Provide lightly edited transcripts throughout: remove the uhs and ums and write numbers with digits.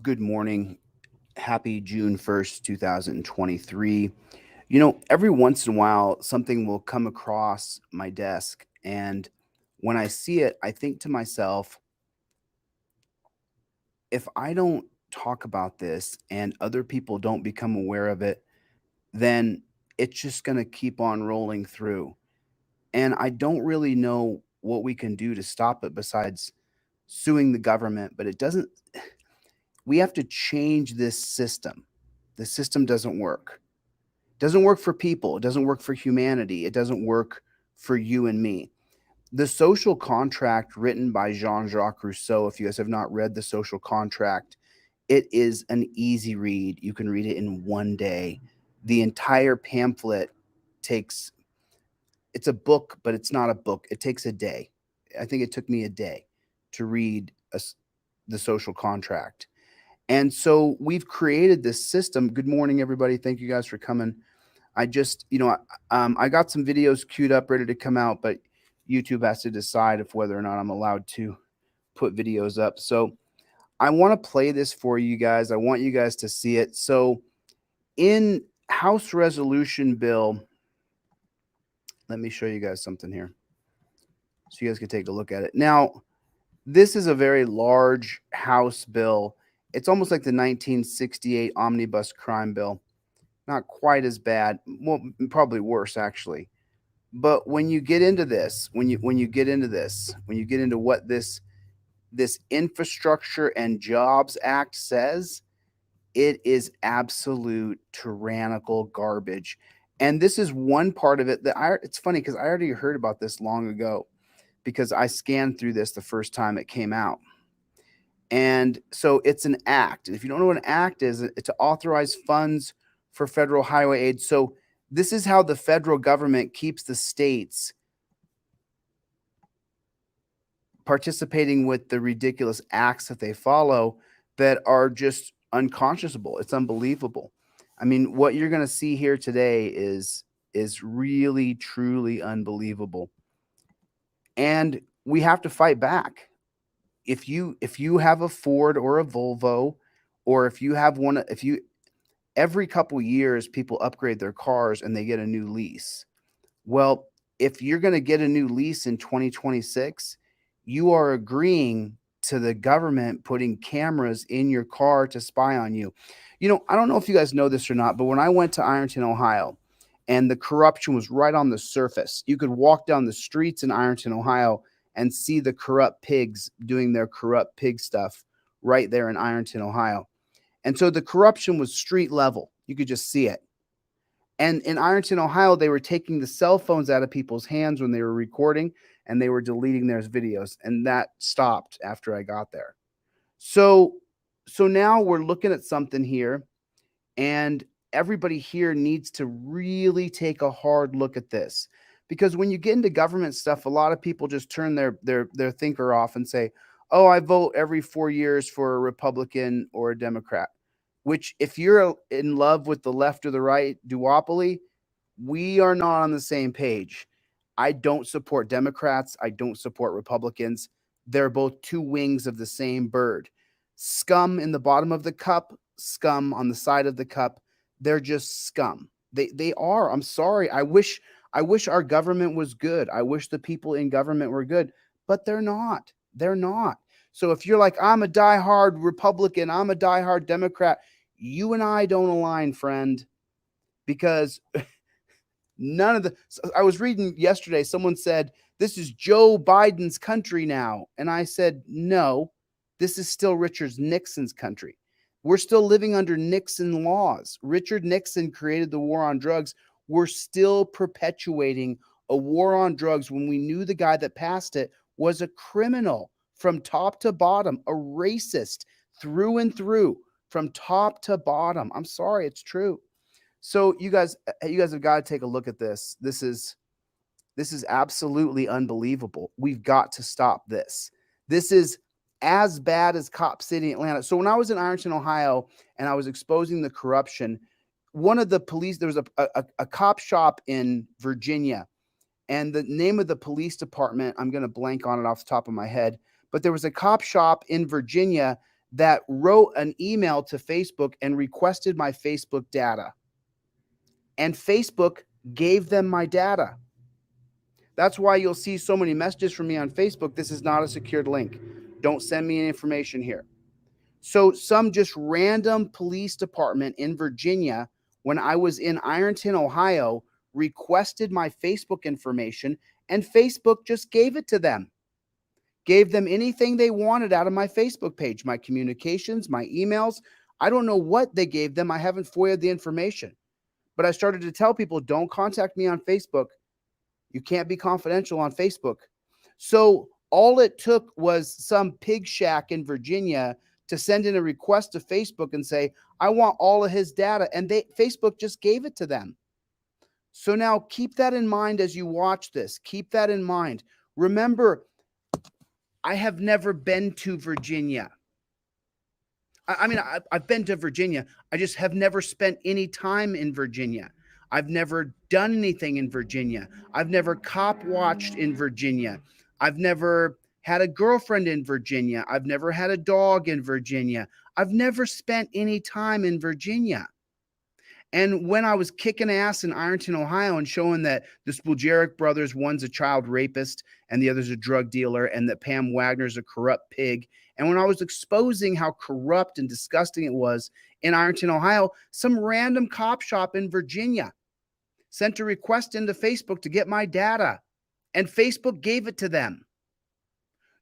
Good morning. Happy June 1st, 2023. Every once in a while, something will come across my desk. And when I see it, I think to myself, if I don't talk about this and other people don't become aware of it, then it's just going to keep on rolling through. And I don't really know what we can do to stop it besides suing the government, but it doesn't, we have to change this system. The system doesn't work. Doesn't work for people. It doesn't work for humanity. It doesn't work for you and me. The Social Contract, written by Jean-Jacques Rousseau, if you guys have not read The Social Contract, it is an easy read. You can read it in one day. The entire pamphlet takes, it's a book, but it's not a book. It takes a day. I think it took me a day to read the Social Contract. And so we've created this system. Good morning, everybody. Thank you guys for coming. I just, I got some videos queued up, ready to come out, but YouTube has to decide if whether or not I'm allowed to put videos up. So I want to play this for you guys. I want you guys to see it. So in House Resolution Bill, let me show you guys something here so you guys can take a look at it. Now, this is a very large House bill. It's almost like the 1968 Omnibus Crime Bill. Not quite as bad, well, probably worse actually. But when you get into this, when you get into what this Infrastructure and Jobs Act says, it is absolute tyrannical garbage. And this is one part of it that it's funny because I already heard about this long ago because I scanned through this the first time it came out. And so it's an act. And if you don't know what an act is, it's to authorize funds for federal highway aid. So this is how the federal government keeps the states participating with the ridiculous acts that they follow that are just unconscionable. It's unbelievable. I mean, what you're going to see here today is really truly unbelievable. And we have to fight back. If you have a Ford or a Volvo, or if you have one, if you every couple years people upgrade their cars and they get a new lease. Well, if you're going to get a new lease in 2026, you are agreeing to the government putting cameras in your car to spy on you. I don't know if you guys know this or not, but when I went to Ironton, Ohio, and the corruption was right on the surface, you could walk down the streets in Ironton, Ohio, and see the corrupt pigs doing their corrupt pig stuff right there in Ironton, Ohio. And so the corruption was street level. You could just see it. And in Ironton, Ohio, they were taking the cell phones out of people's hands when they were recording, and they were deleting their videos. And that stopped after I got there. So now we're looking at something here, and everybody here needs to really take a hard look at this. Because when you get into government stuff, a lot of people just turn their thinker off and say, oh, I vote every 4 years for a Republican or a Democrat. Which, if you're in love with the left or the right duopoly, we are not on the same page. I don't support Democrats. I don't support Republicans. They're both two wings of the same bird. Scum in the bottom of the cup, scum on the side of the cup. They're just scum. They are. I'm sorry. I wish our government was good. I wish the people in government were good, but they're not. They're not. So if you're like, I'm a diehard Republican, I'm a diehard Democrat, you and I don't align, friend, because none of the. I was reading yesterday, someone said, this is Joe Biden's country now. And I said, no, this is still Richard Nixon's country. We're still living under Nixon laws. Richard Nixon created the war on drugs. We're still perpetuating a war on drugs when we knew the guy that passed it was a criminal from top to bottom, a racist through and through, from top to bottom. I'm sorry, it's true. So you guys have got to take a look at this. This is absolutely unbelievable. We've got to stop this. This is as bad as Cop City, Atlanta. So when I was in Ironton, Ohio, and I was exposing the corruption, one of the police, there was a cop shop in Virginia, and the name of the police department, I'm going to blank on it off the top of my head, but there was a cop shop in Virginia that wrote an email to Facebook and requested my Facebook data. And Facebook gave them my data. That's why you'll see so many messages from me on Facebook. This is not a secured link. Don't send me any information here. So some just random police department in Virginia, when I was in Ironton, Ohio, requested my Facebook information, and Facebook just gave it to them. Gave them anything they wanted out of my Facebook page, my communications, my emails. I don't know what they gave them. I haven't FOIA'd the information. But I started to tell people, don't contact me on Facebook. You can't be confidential on Facebook. So all it took was some pig shack in Virginia to send in a request to Facebook and say, I want all of his data. And Facebook just gave it to them. So now keep that in mind as you watch this. Keep that in mind. Remember, I have never been to Virginia. I mean, I've been to Virginia. I just have never spent any time in Virginia. I've never done anything in Virginia. I've never cop watched in Virginia. I've never had a girlfriend in Virginia. I've never had a dog in Virginia. I've never spent any time in Virginia. And when I was kicking ass in Ironton, Ohio, and showing that the Spulgeric brothers, one's a child rapist and the other's a drug dealer, and that Pam Wagner's a corrupt pig, and when I was exposing how corrupt and disgusting it was in Ironton, Ohio, some random cop shop in Virginia sent a request into Facebook to get my data, and Facebook gave it to them.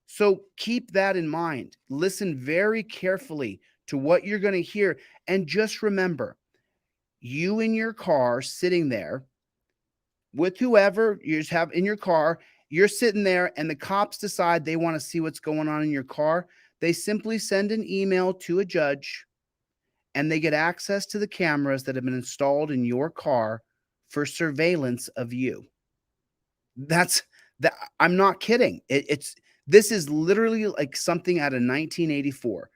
So keep that in mind. Listen very carefully to what you're going to hear, and just remember, you in your car sitting there with whoever you just have in your car, you're sitting there and the cops decide they want to see what's going on in your car. They simply send an email to a judge and they get access to the cameras that have been installed in your car for surveillance of you. That's that. I'm not kidding. This is literally like something out of 1984.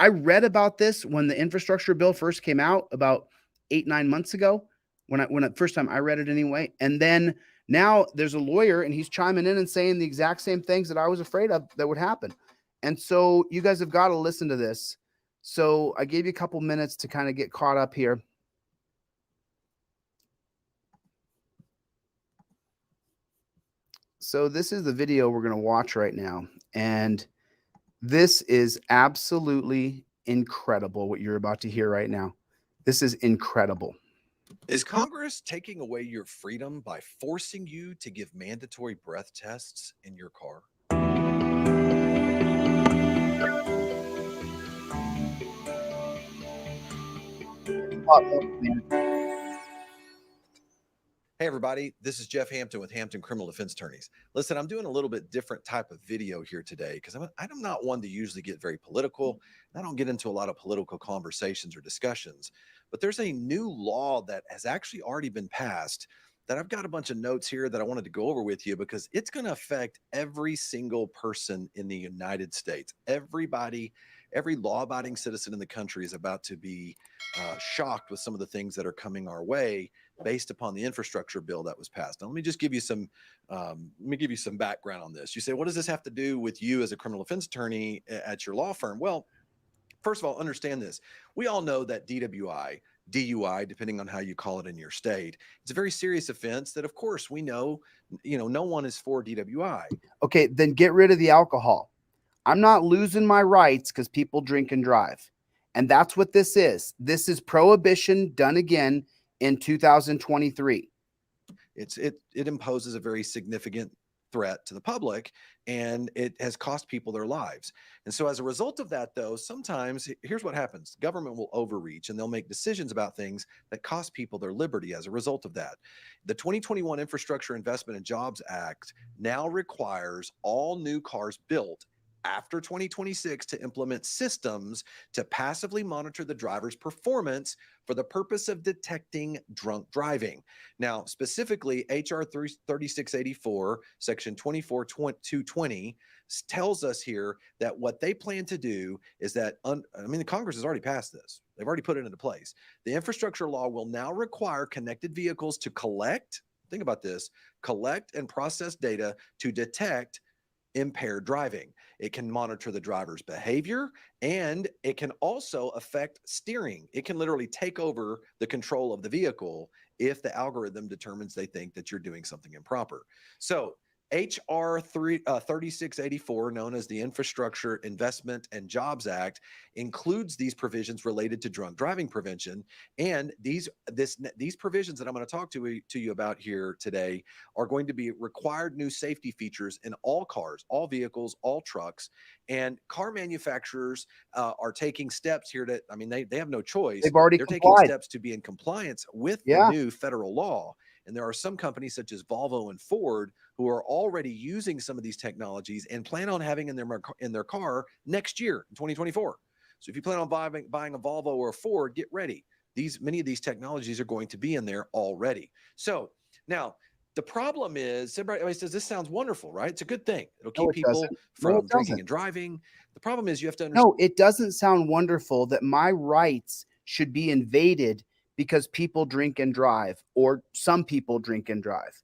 I read about this when the infrastructure bill first came out about 8-9 months ago, when the first time I read it anyway. And then now there's a lawyer and he's chiming in and saying the exact same things that I was afraid of that would happen. And so you guys have got to listen to this. So I gave you a couple minutes to kind of get caught up here. So this is the video we're going to watch right now. And this is absolutely incredible what you're about to hear right now. This is incredible. Is Congress taking away your freedom by forcing you to give mandatory breath tests in your car? Hey, everybody, this is Jeff Hampton with Hampton Criminal Defense Attorneys. Listen, I'm doing a little bit different type of video here today because I'm not one to usually get very political. I don't get into a lot of political conversations or discussions, but there's a new law that has actually already been passed that I've got a bunch of notes here that I wanted to go over with you because it's going to affect every single person in the United States. Everybody, every law-abiding citizen in the country is about to be shocked with some of the things that are coming our way based upon the infrastructure bill that was passed. Now, let me just give you some background on this. You say, what does this have to do with you as a criminal defense attorney at your law firm? Well, first of all, understand this. We all know that DWI, depending on how you call it in your state, it's a very serious offense that, of course, we know, no one is for DWI. Okay, then get rid of the alcohol. I'm not losing my rights because people drink and drive. And that's what this is. This is prohibition done again in 2023. It imposes a very significant threat to the public, and it has cost people their lives. And so as a result of that, though, sometimes here's what happens. Government will overreach and they'll make decisions about things that cost people their liberty as a result of that. The 2021 Infrastructure Investment and Jobs Act now requires all new cars built after 2026 to implement systems to passively monitor the driver's performance for the purpose of detecting drunk driving. Now, specifically, HR 3684, Section 24220, tells us here that what they plan to do is that, the Congress has already passed this. They've already put it into place. The infrastructure law will now require connected vehicles to collect, think about this, collect and process data to detect impaired driving. It can monitor the driver's behavior, and it can also affect steering. It can literally take over the control of the vehicle if the algorithm determines they think that you're doing something improper. So HR 3684, known as the Infrastructure Investment and Jobs Act, includes these provisions related to drunk driving prevention. And these provisions that I'm going to talk to you about here today are going to be required new safety features in all cars, all vehicles, all trucks. And car manufacturers are taking steps here to, I mean, they have no choice. They've already They're taking complied. steps to be in compliance with the Yeah. new federal law. And there are some companies such as Volvo and Ford who are already using some of these technologies and plan on having in their car next year in 2024. So if you plan on buying a Volvo or a Ford, get ready. Many of these technologies are going to be in there already. So now the problem is, everybody says this sounds wonderful, right? It's a good thing. It'll No, keep it people doesn't. No, from it drinking doesn't. and driving. The problem is you have to understand. No, it doesn't sound wonderful that my rights should be invaded because people drink and drive, or some people drink and drive.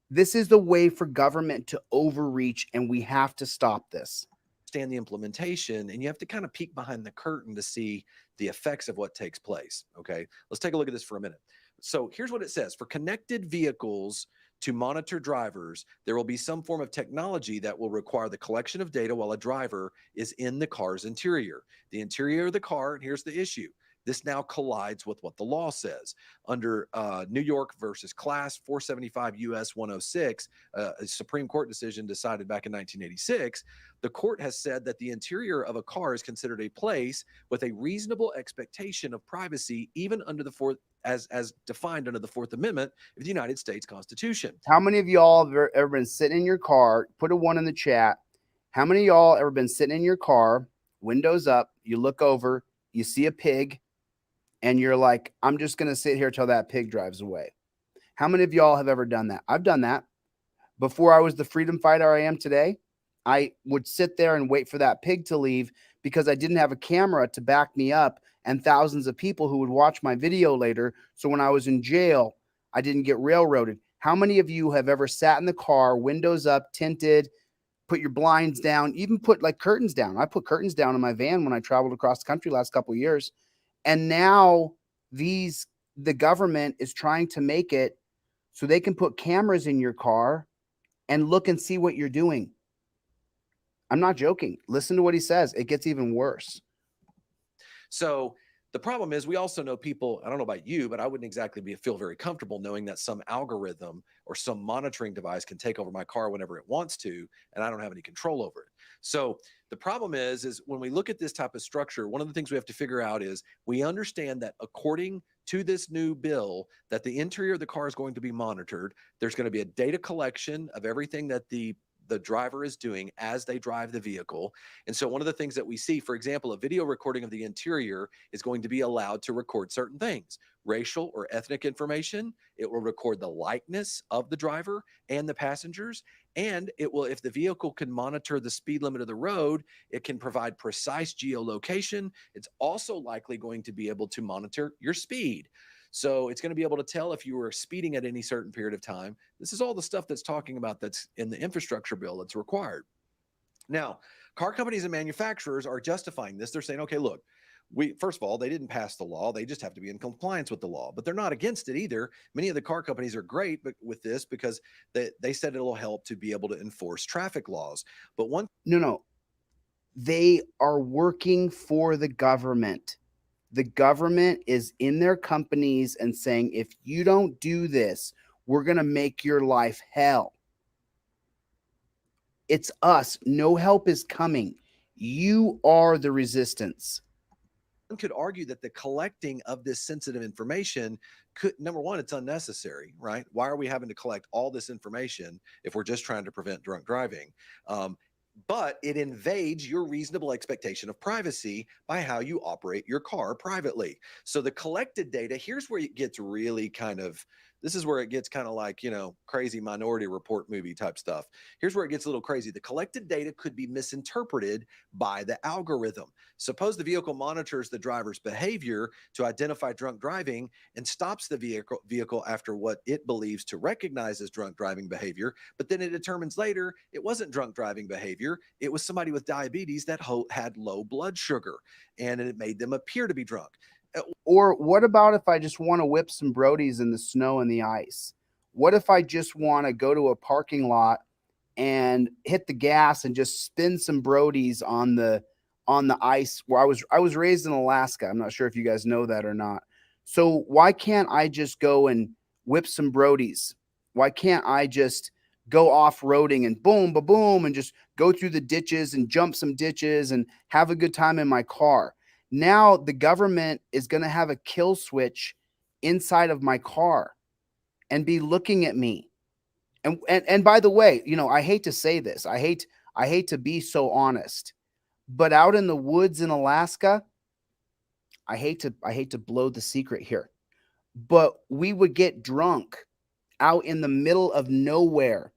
This is the way for government to overreach, and we have to stop this. The implementation, and you have to kind of peek behind the curtain to see the effects of what takes place. Okay, let's take a look at this for a minute. So here's what it says: for connected vehicles to monitor drivers, there will be some form of technology that will require the collection of data while a driver is in the car's interior. The interior of the car, and here's the issue: this now collides with what the law says. Under New York versus Class 475 US 106, a Supreme Court decision decided back in 1986, the court has said that the interior of a car is considered a place with a reasonable expectation of privacy, even under the fourth, as defined under the Fourth Amendment of the United States Constitution. How many of y'all have ever been sitting in your car? Put a 1 in the chat. How many of y'all ever been sitting in your car, windows up, you look over, you see a pig, and you're like, I'm just going to sit here till that pig drives away? How many of y'all have ever done that? I've done that. Before I was the freedom fighter I am today, I would sit there and wait for that pig to leave because I didn't have a camera to back me up and thousands of people who would watch my video later. So when I was in jail, I didn't get railroaded. How many of you have ever sat in the car, windows up, tinted, put your blinds down, even put like curtains down? I put curtains down in my van when I traveled across the country last couple of years. And now the government is trying to make it so they can put cameras in your car and look and see what you're doing. I'm not joking. Listen to what he says. It gets even worse. So the problem is, we also know people, I don't know about you, but I wouldn't exactly feel very comfortable knowing that some algorithm or some monitoring device can take over my car whenever it wants to, and I don't have any control over it. So the problem is when we look at this type of structure, one of the things we have to figure out is we understand that according to this new bill, that the interior of the car is going to be monitored. There's going to be a data collection of everything that the driver is doing as they drive the vehicle. And so one of the things that we see, for example, a video recording of the interior is going to be allowed to record certain things: racial or ethnic information. It will record the likeness of the driver and the passengers. And it will, if the vehicle can monitor the speed limit of the road, it can provide precise geolocation. It's also likely going to be able to monitor your speed. So it's going to be able to tell if you were speeding at any certain period of time. This is all the stuff that's talking about that's in the infrastructure bill that's required. Now, car companies and manufacturers are justifying this. They're saying, okay, look, first of all, they didn't pass the law. They just have to be in compliance with the law, but they're not against it either. Many of the car companies are great with this because they said it'll help to be able to enforce traffic laws. But No. They are working for the government. The government is in their companies and saying, if you don't do this, we're going to make your life hell. It's us. No help is coming. You are the resistance. one could argue that the collecting of this sensitive information could, number one, it's unnecessary, right? Why are we having to collect all this information if we're just trying to prevent drunk driving? But it invades your reasonable expectation of privacy by how you operate your car privately. So the collected data, here's where it gets really kind of This is where it gets kind of like, crazy Minority Report movie type stuff. Here's where it gets a little crazy. The collected data could be misinterpreted by the algorithm. Suppose the vehicle monitors the driver's behavior to identify drunk driving and stops the vehicle after what it believes to recognize as drunk driving behavior, but then it determines later it wasn't drunk driving behavior. It was somebody with diabetes that had low blood sugar, and it made them appear to be drunk. Or what about if I just want to whip some Brodies in the snow and the ice? What if I just want to go to a parking lot and hit the gas and just spin some Brodies on the ice where I was raised in Alaska. I'm not sure if you guys know that or not. So why can't I just go and whip some Brodies? Why can't I just go off-roading and boom, ba boom, and just go through the ditches and jump some ditches and have a good time in my car? Now the government is going to have a kill switch inside of my car and be looking at me. And by the way, I hate to say this. I hate to be so honest. But out in the woods in Alaska, I hate to blow the secret here. But we would get drunk out in the middle of nowhere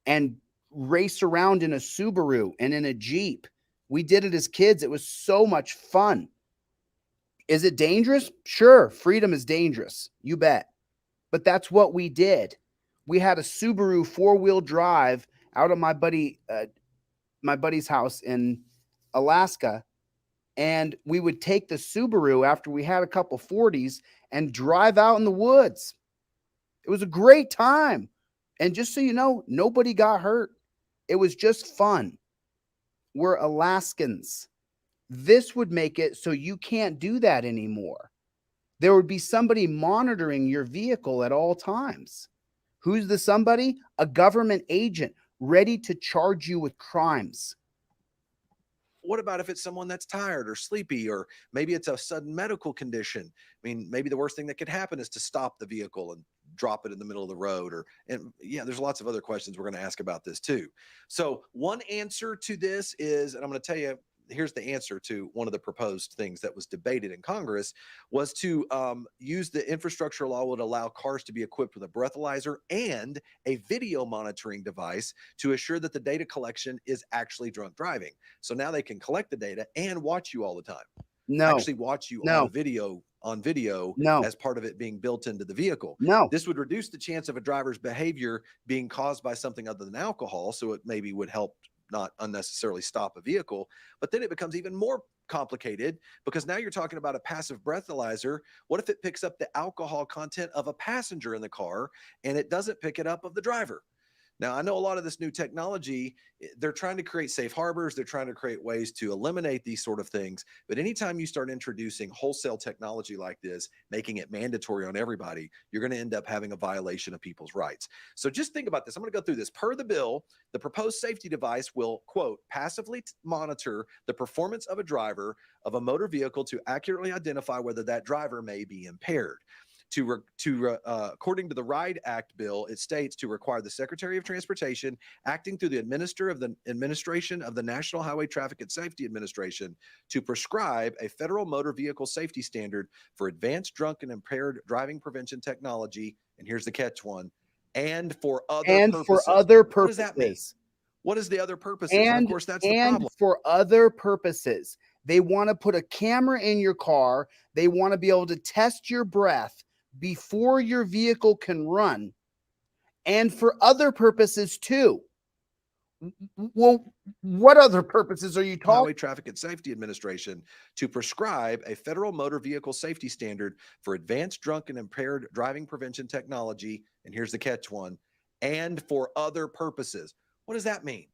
and race around in a Subaru and in a Jeep. We did it as kids. It was so much fun. Is it dangerous? Sure, freedom is dangerous. You bet. But that's what we did. We had a Subaru four-wheel drive out of my buddy's house in Alaska, and we would take the Subaru after we had a couple 40s and drive out in the woods. It was a great time. And just so you know, nobody got hurt. It was just fun. We're Alaskans. This would make it so you can't do that anymore. There would be somebody monitoring your vehicle at all times. Who's the somebody? A government agent ready to charge you with crimes. What about if it's someone that's tired or sleepy, or maybe it's a sudden medical condition? I mean, maybe the worst thing that could happen is to stop the vehicle and drop it in the middle of the road. And yeah, there's lots of other questions we're going to ask about this too. So one answer to this is, and I'm going to tell you, here's the answer to one of the proposed things that was debated in Congress, was to use the infrastructure law would allow cars to be equipped with a breathalyzer and a video monitoring device to assure that the data collection is actually drunk driving. So now they can collect the data and watch you all the time. No, Actually watch you no, on video no, as part of it being built into the vehicle. no. This would reduce the chance of a driver's behavior being caused by something other than alcohol, so it maybe would help not unnecessarily stop a vehicle. But then it becomes even more complicated, because now you're talking about a passive breathalyzer. What if it picks up the alcohol content of a passenger in the car and it doesn't pick it up of the driver? Now, I know a lot of this new technology, they're trying to create safe harbors. They're trying to create ways to eliminate these sort of things. But anytime you start introducing wholesale technology like this, making it mandatory on everybody, you're going to end up having a violation of people's rights. So just think about this. I'm going to go through this. Per the bill, the proposed safety device will, quote, passively monitor the performance of a driver of a motor vehicle to accurately identify whether that driver may be impaired. According to the RIDE Act bill, it states to require the Secretary of Transportation, acting through the administration of the National Highway Traffic and Safety Administration, to prescribe a federal motor vehicle safety standard for advanced drunk and impaired driving prevention technology. And here's the catch one: and for other And for purposes. other What does that mean? purposes. What is the other purposes? And of course, that's the And problem. for other purposes. They want to put a camera in your car. They want to be able to test your breath before your vehicle can run, and for other purposes too. Well, what other purposes are you Highway talking? Traffic and Safety Administration to prescribe a federal motor vehicle safety standard for advanced drunk and impaired driving prevention technology. And here's the catch one: and for other purposes. What does that mean?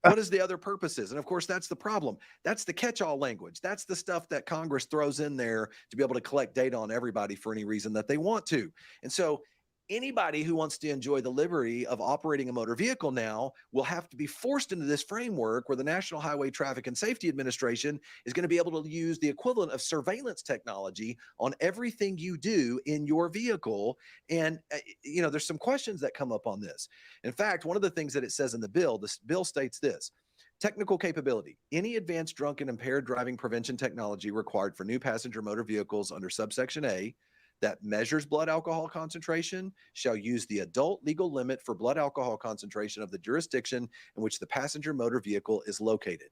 What is the other purposes? And of course, that's the problem. That's the catch-all language. That's the stuff that Congress throws in there to be able to collect data on everybody for any reason that they want to. And so anybody who wants to enjoy the liberty of operating a motor vehicle now will have to be forced into this framework where the National Highway Traffic and Safety Administration is going to be able to use the equivalent of surveillance technology on everything you do in your vehicle. And, there's some questions that come up on this. In fact, one of the things that it says in the bill, this bill states this: technical capability. Any advanced drunk and impaired driving prevention technology required for new passenger motor vehicles under subsection A that measures blood alcohol concentration shall use the adult legal limit for blood alcohol concentration of the jurisdiction in which the passenger motor vehicle is located.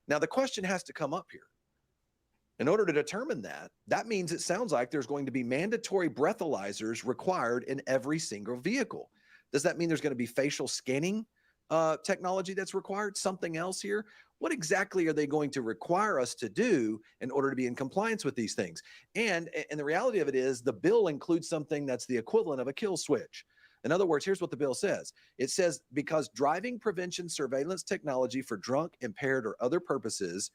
Now, the question has to come up here. In order to determine that, that means it sounds like there's going to be mandatory breathalyzers required in every single vehicle. Does that mean there's going to be facial scanning technology that's required? Something else here? What exactly are they going to require us to do in order to be in compliance with these things? And the reality of it is the bill includes something that's the equivalent of a kill switch. In other words, here's what the bill says. It says, because driving prevention surveillance technology for drunk, impaired, or other purposes,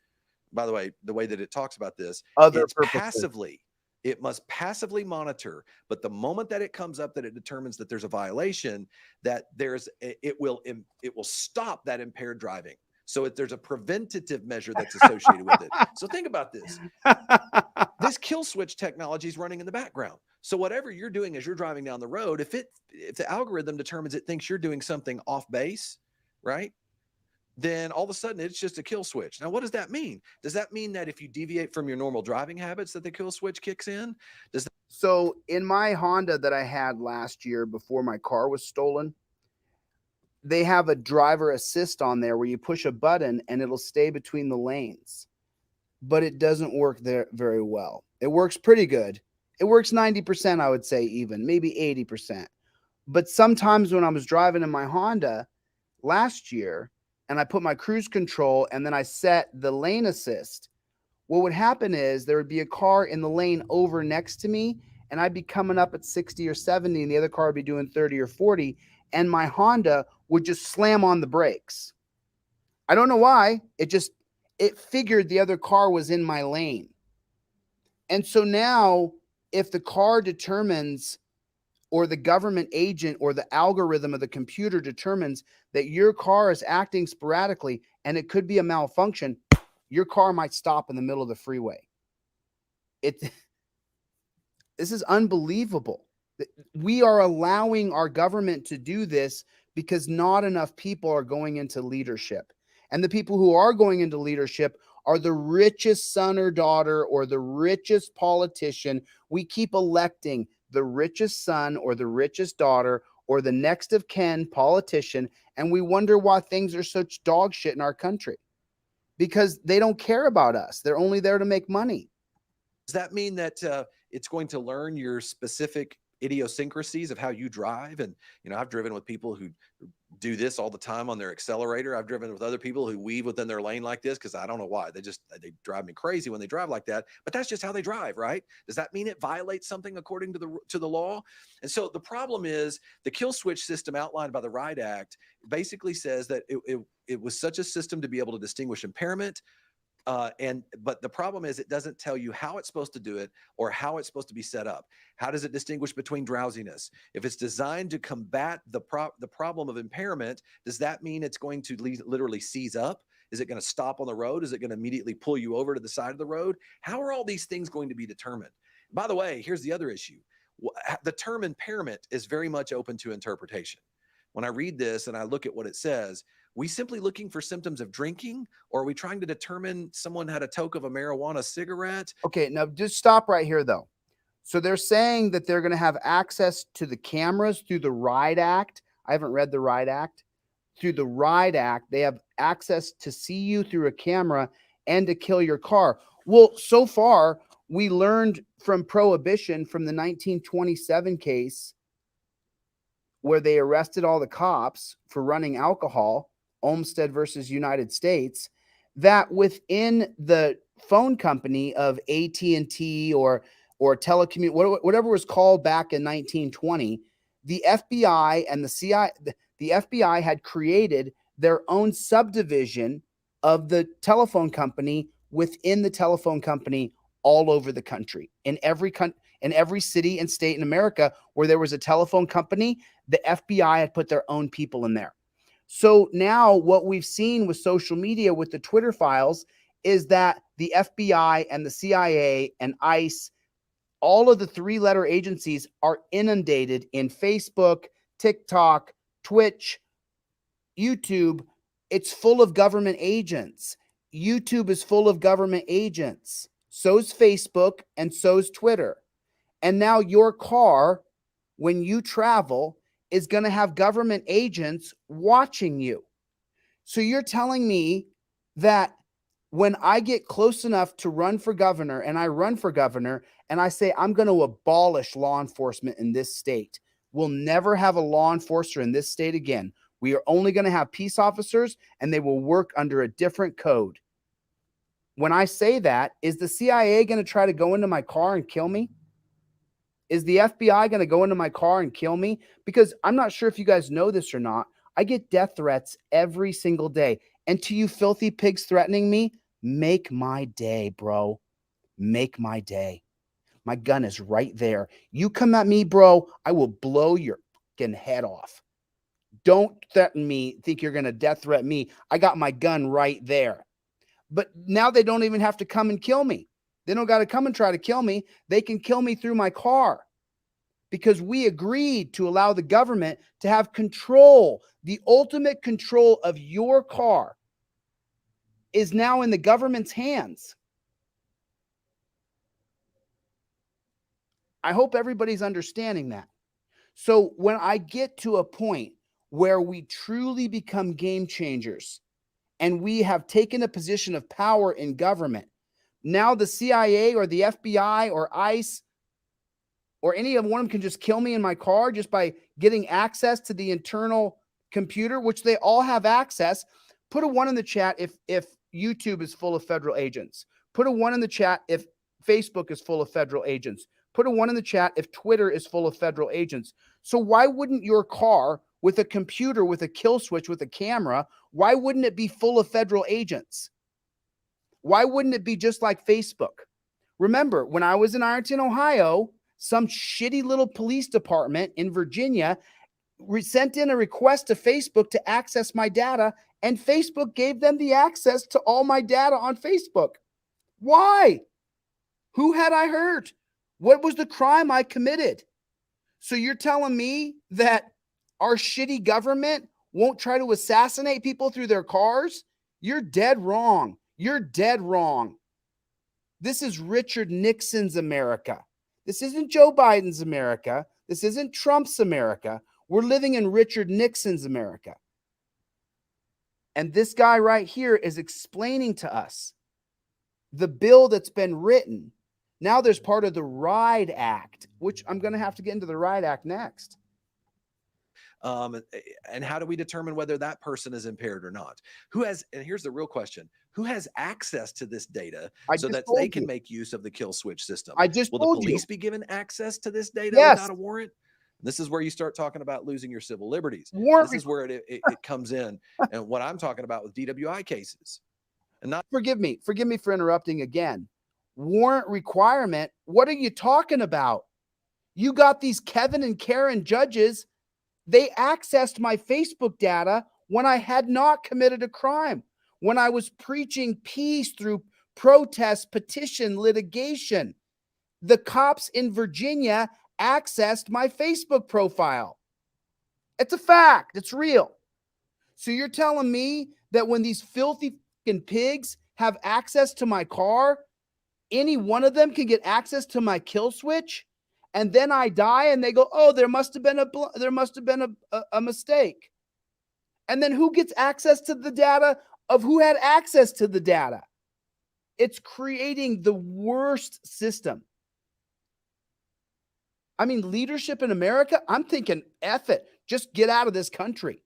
by the way that it talks about this, Other it's purposes. passively. It must passively monitor, but the moment that it comes up that it determines that there's a violation, that it will stop that impaired driving. So there's a preventative measure that's associated with it. So think about this. This kill switch technology is running in the background. So whatever you're doing as you're driving down the road, if the algorithm determines it thinks you're doing something off base, right? Then all of a sudden it's just a kill switch. Now, what does that mean? Does that mean that if you deviate from your normal driving habits that the kill switch kicks in? So in my Honda that I had last year before my car was stolen, they have a driver assist on there where you push a button and it'll stay between the lanes. But it doesn't work there very well. It works pretty good. It works 90%, I would say, even maybe 80%. But sometimes when I was driving in my Honda last year and I put my cruise control and then I set the lane assist, what would happen is there would be a car in the lane over next to me and I'd be coming up at 60 or 70 and the other car would be doing 30 or 40 and my Honda would just slam on the brakes. I don't know why. It figured the other car was in my lane. And so now if the car determines, or the government agent or the algorithm of the computer determines that your car is acting sporadically and it could be a malfunction, your car might stop in the middle of the freeway. This is unbelievable. We are allowing our government to do this because not enough people are going into leadership. And the people who are going into leadership are the richest son or daughter or the richest politician. We keep electing the richest son or the richest daughter or the next of kin politician, and we wonder why things are such dog shit in our country. Because they don't care about us. They're only there to make money. Does that mean that it's going to learn your specific idiosyncrasies of how you drive? And, I've driven with people who do this all the time on their accelerator. I've driven with other people who weave within their lane like this because I don't know why. They drive me crazy when they drive like that. But that's just how they drive, right? Does that mean it violates something according to the law? And so the problem is the kill switch system outlined by the RIDE Act basically says that it was such a system to be able to distinguish impairment. But the problem is it doesn't tell you how it's supposed to do it or how it's supposed to be set up. How does it distinguish between drowsiness? If it's designed to combat the problem of impairment, does that mean it's going to literally seize up? Is it going to stop on the road? Is it going to immediately pull you over to the side of the road? How are all these things going to be determined? By the way, here's the other issue. The term impairment is very much open to interpretation. When I read this and I look at what it says, we simply looking for symptoms of drinking, or are we trying to determine someone had a toke of a marijuana cigarette? Okay, now just stop right here, though. So they're saying that they're going to have access to the cameras through the RIDE Act. I haven't read the RIDE Act. Through the RIDE Act, they have access to see you through a camera and to kill your car. Well, so far, we learned from Prohibition, from the 1927 case, where they arrested all the cops for running alcohol, Olmstead versus United States, that within the phone company of AT&T or whatever was called back in 1920, the FBI and the CIA, the FBI had created their own subdivision of the telephone company within the telephone company all over the country. In every city and state in America where there was a telephone company, the FBI had put their own people in there. So now what we've seen with social media, with the Twitter files, is that the FBI and the CIA and ICE, all of the three-letter agencies, are inundated in Facebook, TikTok, Twitch, YouTube. It's full of government agents. YouTube is full of government agents. So's Facebook and so's Twitter. And now your car, when you travel, is going to have government agents watching you. So you're telling me that when I get close enough to run for governor and I run for governor and I say I'm going to abolish law enforcement in this state, we'll never have a law enforcer in this state again. We are only going to have peace officers and they will work under a different code. When I say that, is the CIA going to try to go into my car and kill me? Is the FBI going to go into my car and kill me? Because I'm not sure if you guys know this or not. I get death threats every single day. And to you filthy pigs threatening me, make my day, bro. Make my day. My gun is right there. You come at me, bro, I will blow your fucking head off. Don't threaten me, think you're going to death threat me. I got my gun right there. But now they don't even have to come and kill me. They don't got to come and try to kill me. They can kill me through my car because we agreed to allow the government to have control. The ultimate control of your car is now in the government's hands. I hope everybody's understanding that. So when I get to a point where we truly become game changers and we have taken a position of power in government, now the CIA or the FBI or ICE or any of one of them can just kill me in my car just by getting access to the internal computer, which they all have access. Put a 1 in the chat if YouTube is full of federal agents. Put a 1 in the chat if Facebook is full of federal agents. Put a 1 in the chat if Twitter is full of federal agents. So why wouldn't your car with a computer, with a kill switch, with a camera, why wouldn't it be full of federal agents? Why wouldn't it be just like Facebook? Remember, when I was in Ironton, Ohio, some shitty little police department in Virginia sent in a request to Facebook to access my data, and Facebook gave them the access to all my data on Facebook. Why? Who had I hurt? What was the crime I committed? So you're telling me that our shitty government won't try to assassinate people through their cars? You're dead wrong. You're dead wrong. This is Richard Nixon's America. This isn't Joe Biden's America. This isn't Trump's America. We're living in Richard Nixon's America. And this guy right here is explaining to us the bill that's been written. Now there's part of the RIDE Act, which I'm going to have to get into the RIDE Act next. And how do we determine whether that person is impaired or not? Who has, and here's the real question, who has access to this data so that they can make use of the kill switch system? I just Will the told you. police be given access to this data Yes. without a warrant? This is where you start talking about losing your civil liberties. Warrant. This is where it comes in. And what I'm talking about with DWI cases. And not forgive me for interrupting again. Warrant requirement. What are you talking about? You got these Kevin and Karen judges. They accessed my Facebook data when I had not committed a crime, when I was preaching peace through protest, petition, litigation. The cops in Virginia accessed my Facebook profile. It's a fact. It's real. So you're telling me that when these filthy fucking pigs have access to my car, any one of them can get access to my kill switch? And then I die and they go, oh, there must have been a mistake. And then who gets access to the data of who had access to the data? It's creating the worst system. I mean, leadership in America, I'm thinking, F it, just get out of this country.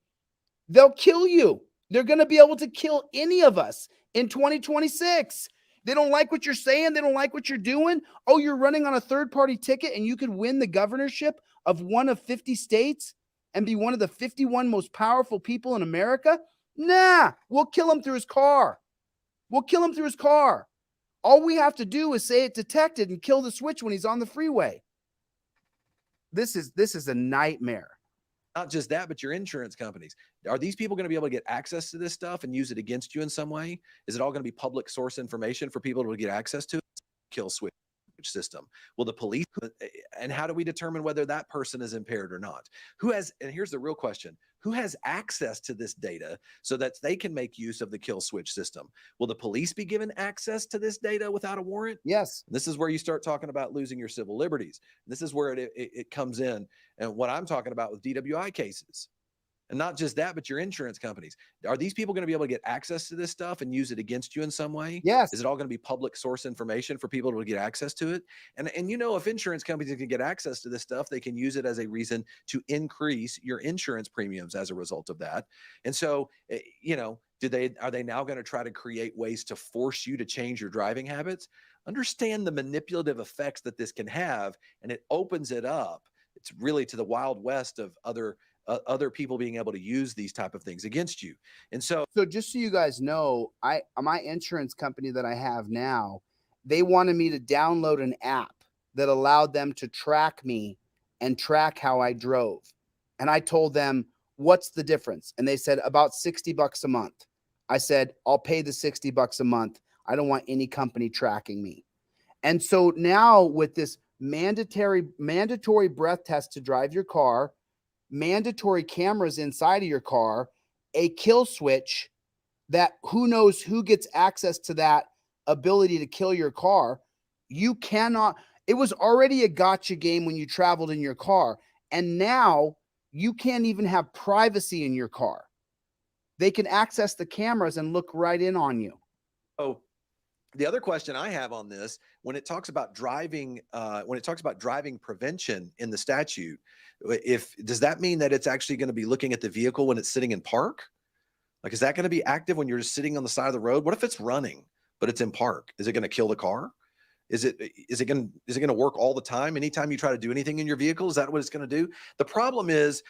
They'll kill you. They're going to be able to kill any of us in 2026. They don't like what you're saying. They don't like what you're doing. Oh, you're running on a third-party ticket and you could win the governorship of one of 50 states and be one of the 51 most powerful people in America? Nah, we'll kill him through his car. We'll kill him through his car. All we have to do is say it detected and kill the switch when he's on the freeway. This is a nightmare. Not just that, but your insurance companies. Are these people going to be able to get access to this stuff and use it against you in some way? Is it all going to be public source information for people to get access to? Kill switch. system? Will the police, and how do we determine whether that person is impaired or not? Who has, and here's the real question, who has access to this data so that they can make use of the kill switch system? Will the police be given access to this data without a warrant? Yes. This is where you start talking about losing your civil liberties. This is where it comes in. And what I'm talking about with DWI cases. And not just that, but your insurance companies. Are these people going to be able to get access to this stuff and use it against you in some way? Yes. Is it all going to be public source information for people to get access to it? And you know, if insurance companies can get access to this stuff, they can use it as a reason to increase your insurance premiums as a result of that. And so, you know, are they now going to try to create ways to force you to change your driving habits? Understand the manipulative effects that this can have, and it opens it up. It's really to the Wild West of other people being able to use these type of things against you. And so just so you guys know, my insurance company that I have now, they wanted me to download an app that allowed them to track me and track how I drove. And I told them, what's the difference? And they said about $60 a month. I said, I'll pay the $60 a month. I don't want any company tracking me. And so now with this mandatory breath test to drive your car, mandatory cameras inside of your car, a kill switch that who knows who gets access to that ability to kill your car. You cannot, it was already a gotcha game when you traveled in your car. And now you can't even have privacy in your car. They can access the cameras and look right in on you. Oh, the other question I have on this, when it talks about driving prevention in the statute, does that mean that it's actually going to be looking at the vehicle when it's sitting in park? Like, is that going to be active when you're just sitting on the side of the road? What if it's running, but it's in park? Is it going to kill the car? Is it going to work all the time? Anytime you try to do anything in your vehicle, is that what it's going to do? The problem is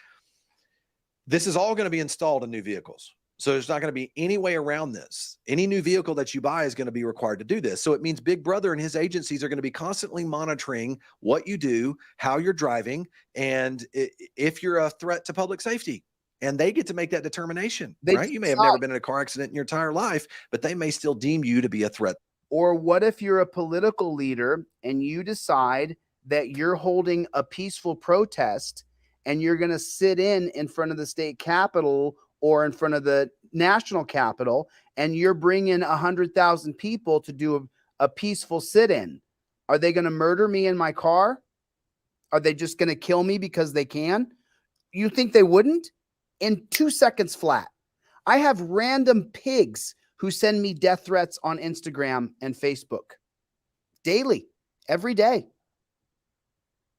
this is all going to be installed in new vehicles. So there's not going to be any way around this. Any new vehicle that you buy is going to be required to do this. So it means Big Brother and his agencies are going to be constantly monitoring what you do, how you're driving, and if you're a threat to public safety. And they get to make that determination, right? You may have never been in a car accident in your entire life, but they may still deem you to be a threat. Or what if you're a political leader and you decide that you're holding a peaceful protest and you're going to sit in front of the state capitol or in front of the national capitol, and you're bringing 100,000 people to do a peaceful sit-in? Are they going to murder me in my car? Are they just going to kill me because they can? You think they wouldn't? In 2 seconds flat. I have random pigs who send me death threats on Instagram and Facebook daily, every day.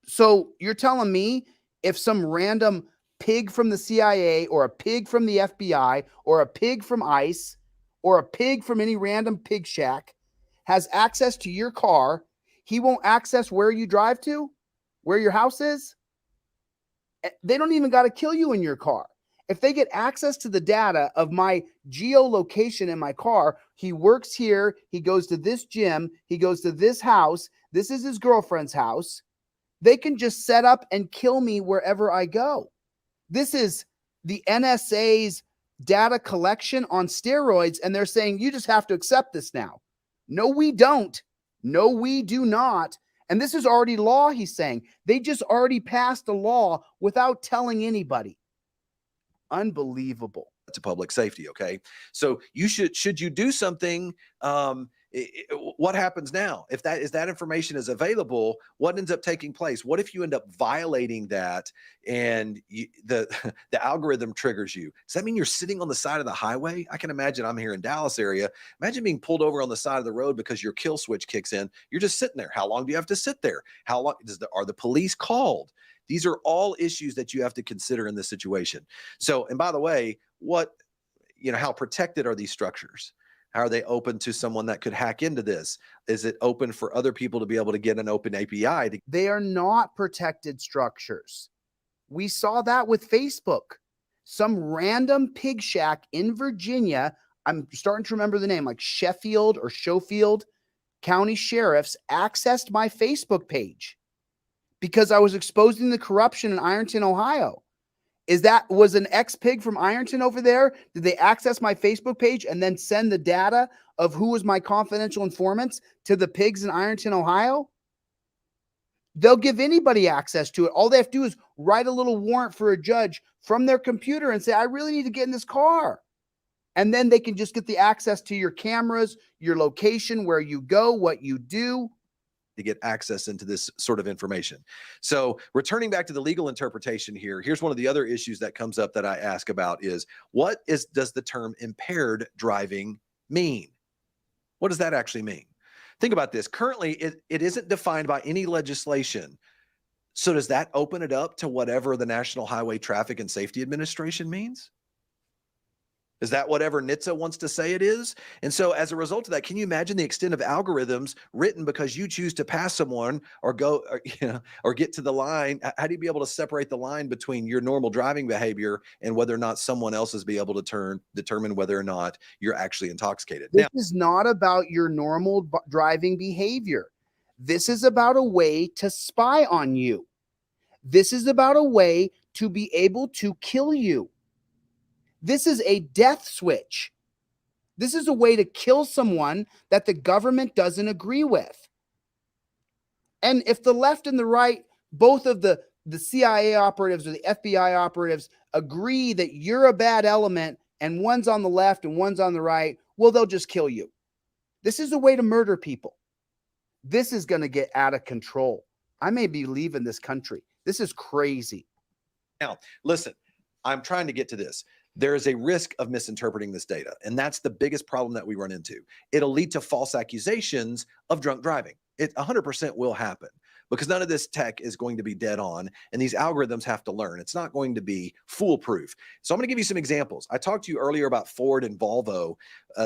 So you're telling me if some random pig from the CIA or a pig from the FBI or a pig from ICE or a pig from any random pig shack has access to your car, he won't access where you drive to, where your house is? They don't even got to kill you in your car. If they get access to the data of my geolocation in my car, he works here, he goes to this gym, he goes to this house, this is his girlfriend's house, they can just set up and kill me wherever I go. This is the NSA's data collection on steroids, and they're saying you just have to accept this now. No, we don't. No, we do not. And this is already law, he's saying. They just already passed a law without telling anybody. Unbelievable. To public safety. Okay. So you should you do something, what happens now? If that information is available, what ends up taking place? What if you end up violating that and the algorithm triggers you? Does that mean you're sitting on the side of the highway? I can imagine, I'm here in Dallas area. Imagine being pulled over on the side of the road because your kill switch kicks in. You're just sitting there. How long do you have to sit there? How long are the police called? These are all issues that you have to consider in this situation. So, and by the way, how protected are these structures? How are they open to someone that could hack into this? Is it open for other people to be able to get an open API? They are not protected structures. We saw that with Facebook. Some random pig shack in Virginia, I'm starting to remember the name, like Sheffield or Schofield County Sheriffs accessed my Facebook page because I was exposing the corruption in Ironton, Ohio. Was an ex-pig from Ironton over there? Did they access my Facebook page and then send the data of who was my confidential informants to the pigs in Ironton, Ohio? They'll give anybody access to it. All they have to do is write a little warrant for a judge from their computer and say, I really need to get in this car. And then they can just get the access to your cameras, your location, where you go, what you do. To get access into this sort of information. So returning back to the legal interpretation here, here's one of the other issues that comes up that I ask about is does the term impaired driving mean? What does that actually mean? Think about this. Currently, it isn't defined by any legislation. So does that open it up to whatever the National Highway Traffic and Safety Administration means? Is that whatever NHTSA wants to say it is? And so as a result of that, can you imagine the extent of algorithms written because you choose to pass someone or go or get to the line? How do you be able to separate the line between your normal driving behavior and whether or not someone else is be able to determine whether or not you're actually intoxicated? This is not about your normal driving behavior. This is about a way to spy on you. This is about a way to be able to kill you. This is a death switch. This is a way to kill someone that the government doesn't agree with. And if the left and the right, both of the CIA operatives or the FBI operatives agree that you're a bad element and one's on the left and one's on the right, well, they'll just kill you. This is a way to murder people. This is going to get out of control. I may be leaving this country. This is crazy. Now, listen, I'm trying to get to this. There is a risk of misinterpreting this data, and that's the biggest problem that we run into. It'll lead to false accusations of drunk driving. It 100% will happen because none of this tech is going to be dead on, and these algorithms have to learn. It's not going to be foolproof. So I'm going to give you some examples. I talked to you earlier about Ford and Volvo.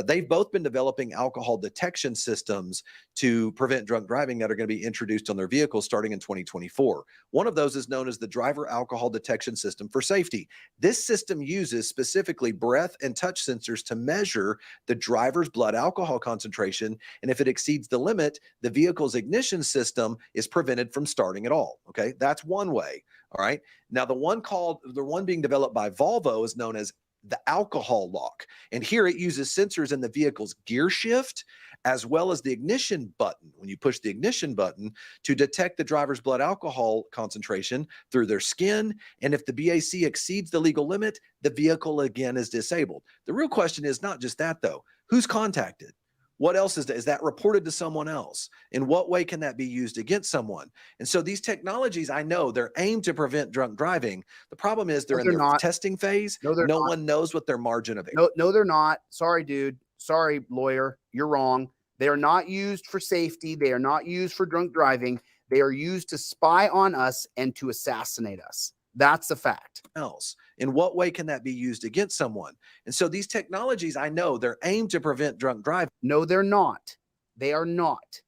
They've both been developing alcohol detection systems to prevent drunk driving that are going to be introduced on their vehicles starting in 2024. One of those is known as the Driver Alcohol Detection System for Safety. This system uses specifically breath and touch sensors to measure the driver's blood alcohol concentration, and if it exceeds the limit, the vehicle's ignition system is prevented from starting at all. Okay, that's one way. All right. Now, the one being developed by Volvo is known as the alcohol lock. And here it uses sensors in the vehicle's gear shift, as well as the ignition button. When you push the ignition button to detect the driver's blood alcohol concentration through their skin. And if the BAC exceeds the legal limit, the vehicle again is disabled. The real question is not just that though. Who's contacted? What else is that reported to someone else? In what way can that be used against someone? And so these technologies, I know they're aimed to prevent drunk driving. The problem is they're in their testing phase. No one knows what their margin of error. No, they're not. Sorry, dude. Sorry, lawyer. You're wrong. They are not used for safety. They are not used for drunk driving. They are used to spy on us and to assassinate us. That's the fact. Else. In what way can that be used against someone? And so these technologies, I know they're aimed to prevent drunk driving. No, they're not. They are not.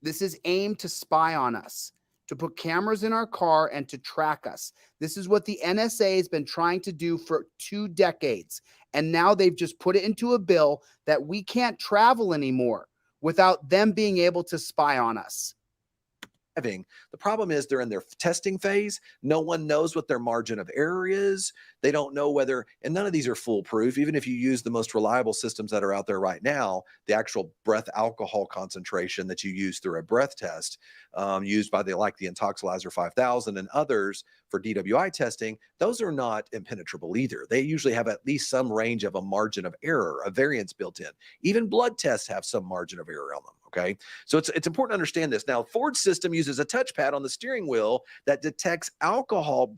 This is aimed to spy on us, to put cameras in our car and to track us. This is what the NSA has been trying to do for 2 decades. And now they've just put it into a bill that we can't travel anymore without them being able to spy on us. The problem is they're in their testing phase. No one knows what their margin of error is. They don't know whether, and none of these are foolproof. Even if you use the most reliable systems that are out there right now, the actual breath alcohol concentration that you use through a breath test, used by the Intoxilizer 5000 and others for DWI testing, those are not impenetrable either. They usually have at least some range of a margin of error, a variance built in. Even blood tests have some margin of error on them. Okay, so it's important to understand this. Now, Ford's system uses a touchpad on the steering wheel that detects alcohol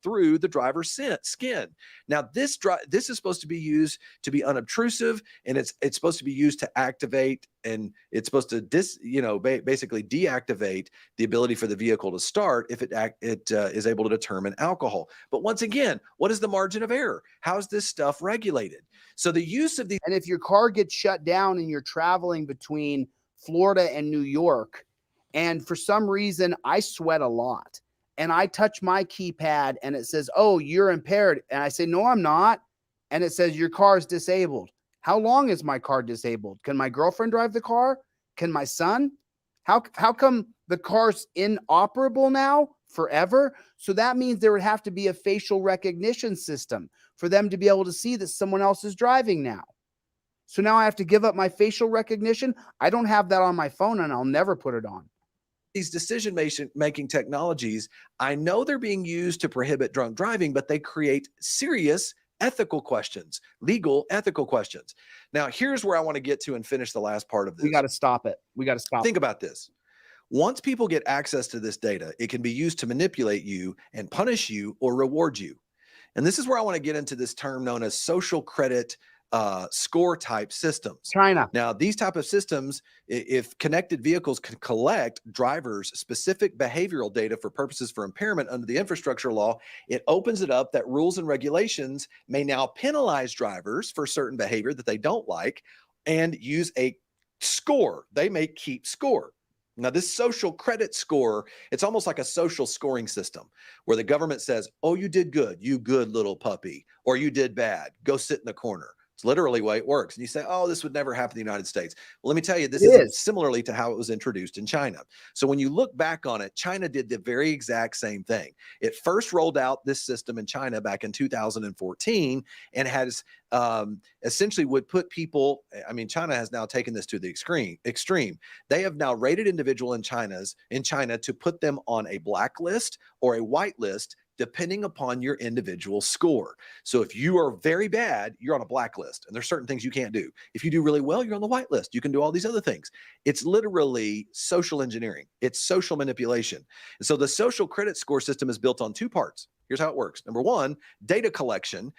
through the driver's skin. Now, this is supposed to be used to be unobtrusive, and it's supposed to be used to activate, and it's supposed to basically deactivate the ability for the vehicle to start if it is able to determine alcohol. But once again, what is the margin of error? How is this stuff regulated? So the use of these, and if your car gets shut down and you're traveling between Florida and New York, and for some reason I sweat a lot and I touch my keypad and it says, oh, you're impaired. And I say, no, I'm not. And it says your car is disabled. How long is my car disabled? Can my girlfriend drive the car? Can my son? How come the car's inoperable now forever? So that means there would have to be a facial recognition system for them to be able to see that someone else is driving now. So now I have to give up my facial recognition. I don't have that on my phone and I'll never put it on. these decision-making technologies, I know they're being used to prohibit drunk driving, but they create serious ethical questions, legal ethical questions. Now, here's where I want to get to and finish the last part of this. We got to stop it. We got to stop. Think about this. Once people get access to this data, it can be used to manipulate you and punish you or reward you. And this is where I want to get into this term known as social credit score type systems. China. Now, these type of systems, if connected vehicles can collect drivers' specific behavioral data for purposes for impairment under the infrastructure law, it opens it up that rules and regulations may now penalize drivers for certain behavior that they don't like and use a score. They may keep score. Now, this social credit score, it's almost like a social scoring system where the government says, oh, you did good, you good little puppy, or you did bad, go sit in the corner. It's literally the way it works. And you say, oh, this would never happen in the United States. Well, let me tell you, this is similarly to how it was introduced in China. So when you look back on it, China did the very exact same thing. It first rolled out this system in China back in 2014 and has essentially would put people, I mean, China has now taken this to the extreme. They have now rated individual in China to put them on a blacklist or a white list, depending upon your individual score. So if you are very bad, you're on a blacklist and there's certain things you can't do. If you do really well, you're on the white list. You can do all these other things. It's literally social engineering. It's social manipulation. And so the social credit score system is built on two parts. Here's how it works. Number one, data collection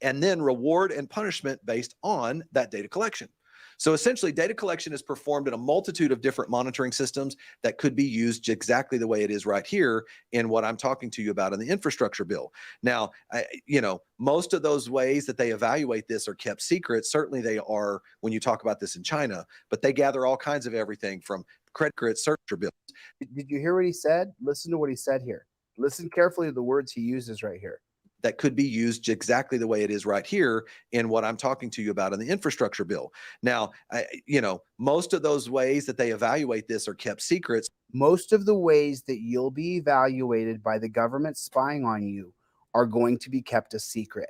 and then reward and punishment based on that data collection. So essentially, data collection is performed in a multitude of different monitoring systems that could be used exactly the way it is right here in what I'm talking to you about in the infrastructure bill. Now, most of those ways that they evaluate this are kept secret. Certainly they are when you talk about this in China, but they gather all kinds of everything from credit search bills. Did you hear what he said? Listen to what he said here. Listen carefully to the words he uses right here. That could be used exactly the way it is right here in what I'm talking to you about in the infrastructure bill. Now, most of those ways that they evaluate this are kept secrets. Most of the ways that you'll be evaluated by the government spying on you are going to be kept a secret.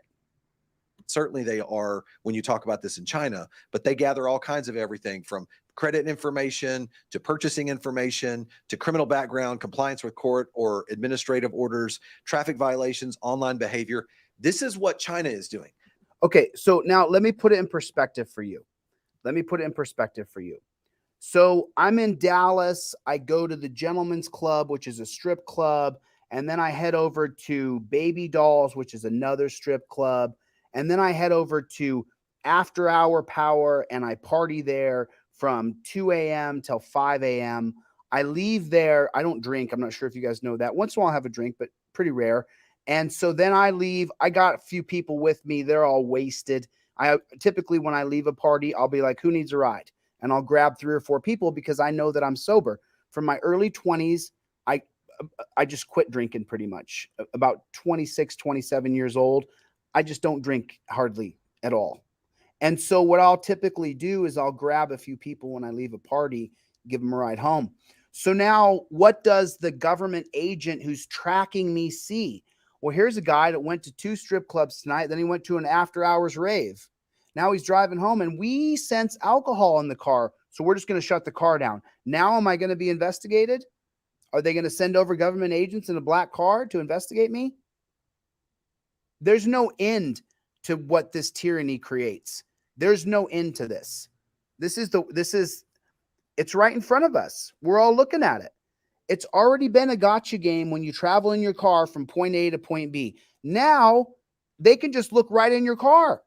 Certainly they are when you talk about this in China, but they gather all kinds of everything from credit information to purchasing information to criminal background, compliance with court or administrative orders, traffic violations, online behavior. This is what China is doing. Okay, so now let me put it in perspective for you. So I'm in Dallas. I go to the Gentleman's Club, which is a strip club. And then I head over to Baby Dolls, which is another strip club. And then I head over to After Hour Power and I party there from 2 a.m. till 5 a.m. I leave there. I don't drink. I'm not sure if you guys know that. Once in a while I have a drink, but pretty rare. And so then I leave. I got a few people with me. They're all wasted. Typically when I leave a party, I'll be like, who needs a ride? And I'll grab 3 or 4 people because I know that I'm sober. From my early 20s, I just quit drinking pretty much. About 26, 27 years old, I just don't drink hardly at all. And so what I'll typically do is I'll grab a few people when I leave a party, give them a ride home. So now what does the government agent who's tracking me see? Well, here's a guy that went to 2 strip clubs tonight. Then he went to an after hours rave. Now he's driving home and we sense alcohol in the car. So we're just going to shut the car down. Now, am I going to be investigated? Are they going to send over government agents in a black car to investigate me? There's no end to what this tyranny creates. There's no end to this. It's right in front of us. We're all looking at it. It's already been a gotcha game when you travel in your car from point A to point B. Now they can just look right in your car.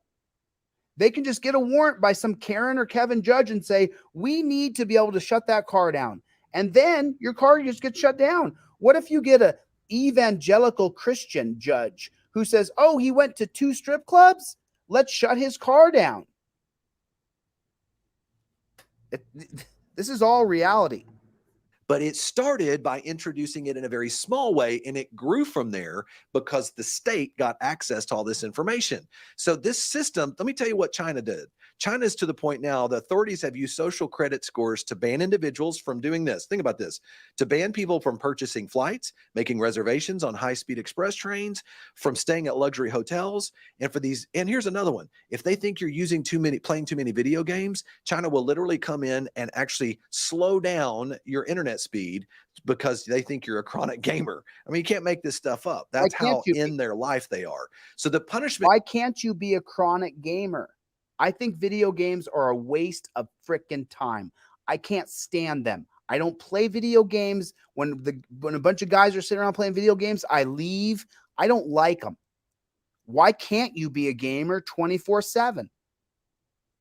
They can just get a warrant by some Karen or Kevin judge and say, we need to be able to shut that car down. And then your car just gets shut down. What if you get an evangelical Christian judge who says, oh, he went to 2 strip clubs? Let's shut his car down. This is all reality. But it started by introducing it in a very small way, and it grew from there because the state got access to all this information. So this system, let me tell you what China did. China's to the point now, the authorities have used social credit scores to ban individuals from doing this. Think about this: to ban people from purchasing flights, making reservations on high-speed express trains, from staying at luxury hotels, and for these. And here's another one: if they think you're playing too many video games, China will literally come in and actually slow down your internet speed because they think you're a chronic gamer. I mean, you can't make this stuff up. That's how in their life they are. So the punishment. Why can't you be a chronic gamer? I think video games are a waste of freaking time. I can't stand them. I don't play video games. When a bunch of guys are sitting around playing video games, I leave. I don't like them. Why can't you be a gamer 24/7?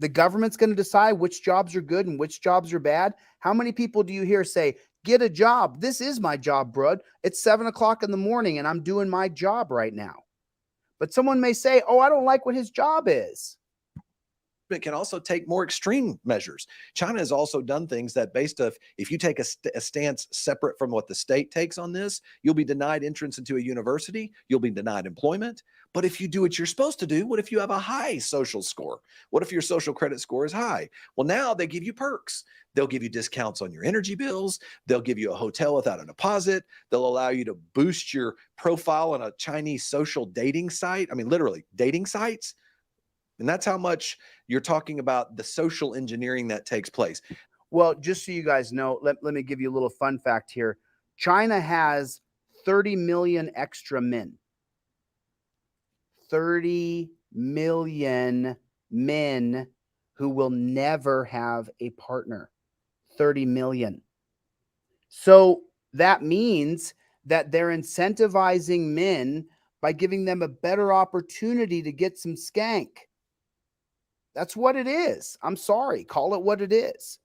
The government's going to decide which jobs are good and which jobs are bad. How many people do you hear say, get a job? This is my job, bro. It's 7 o'clock in the morning and I'm doing my job right now. But someone may say, oh, I don't like what his job is. It can also take more extreme measures. China has also done things that, based off, if you take a stance separate from what the state takes on this, you'll be denied entrance into a university, you'll be denied employment. But if you do what you're supposed to do, what if you have a high social score? What if your social credit score is high? Well, now they give you perks. They'll give you discounts on your energy bills. They'll give you a hotel without a deposit. They'll allow you to boost your profile on a Chinese social dating site. I mean, literally dating sites. And that's how much you're talking about the social engineering that takes place. Well, just so you guys know, let me give you a little fun fact here. China has 30 million extra men. 30 million men who will never have a partner. 30 million. So that means that they're incentivizing men by giving them a better opportunity to get some skank. That's what it is. I'm sorry. Call it what it is.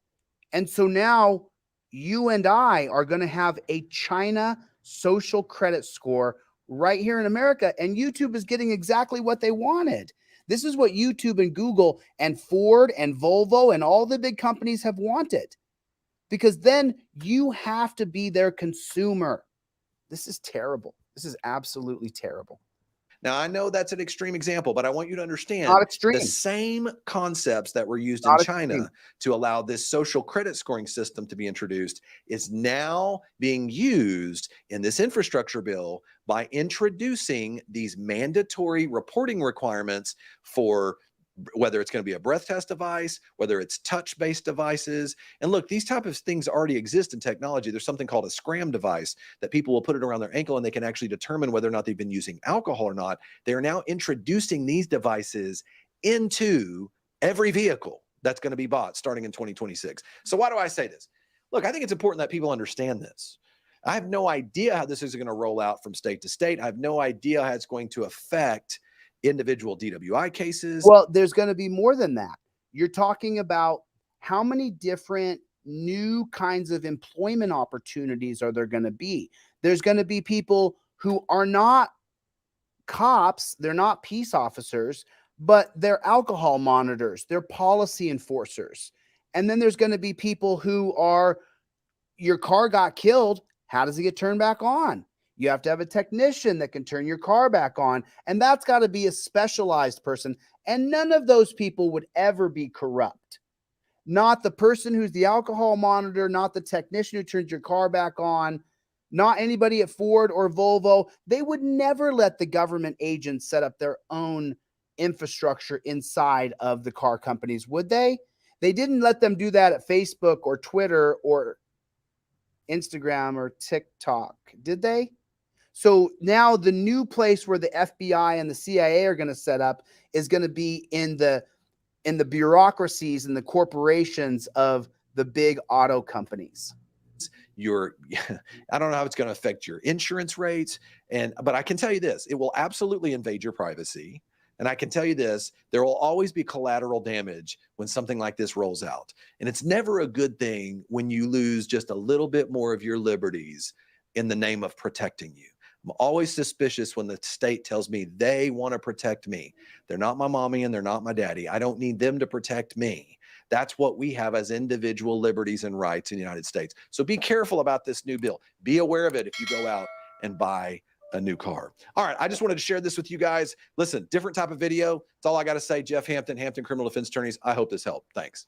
And so now you and I are going to have a China social credit score right here in America. And YouTube is getting exactly what they wanted. This is what YouTube and Google and Ford and Volvo and all the big companies have wanted. Because then you have to be their consumer. This is terrible. This is absolutely terrible. Now, I know that's an extreme example, but I want you to understand the same concepts that were used in China to allow this social credit scoring system to be introduced is now being used in this infrastructure bill by introducing these mandatory reporting requirements for whether it's going to be a breath test device, whether it's touch-based devices. And look, these type of things already exist in technology. There's something called a scram device that people will put it around their ankle and they can actually determine whether or not they've been using alcohol or not. They are now introducing these devices into every vehicle that's going to be bought starting in 2026. So why do I say this? Look, I think it's important that people understand this. I have no idea how this is going to roll out from state to state. I have no idea how it's going to affect individual DWI cases. Well, there's going to be more than that. You're talking about how many different new kinds of employment opportunities are there going to be? There's going to be people who are not cops, they're not peace officers, but they're alcohol monitors, they're policy enforcers. And then there's going to be people who are, your car got killed, how does it get turned back on? You have to have a technician that can turn your car back on. And that's got to be a specialized person. And none of those people would ever be corrupt. Not the person who's the alcohol monitor, not the technician who turns your car back on, not anybody at Ford or Volvo. They would never let the government agents set up their own infrastructure inside of the car companies, would they? They didn't let them do that at Facebook or Twitter or Instagram or TikTok, did they? So now the new place where the FBI and the CIA are going to set up is going to be in the bureaucracies and the corporations of the big auto companies. I don't know how it's going to affect your insurance rates, but I can tell you this: it will absolutely invade your privacy. And I can tell you this: there will always be collateral damage when something like this rolls out. And it's never a good thing when you lose just a little bit more of your liberties in the name of protecting you. I'm always suspicious when the state tells me they want to protect me. They're not my mommy and they're not my daddy. I don't need them to protect me. That's what we have as individual liberties and rights in the United States. So be careful about this new bill. Be aware of it if you go out and buy a new car. All right, I just wanted to share this with you guys. Listen, different type of video. That's all I got to say. Jeff Hampton, Hampton Criminal Defense Attorneys. I hope this helped. Thanks.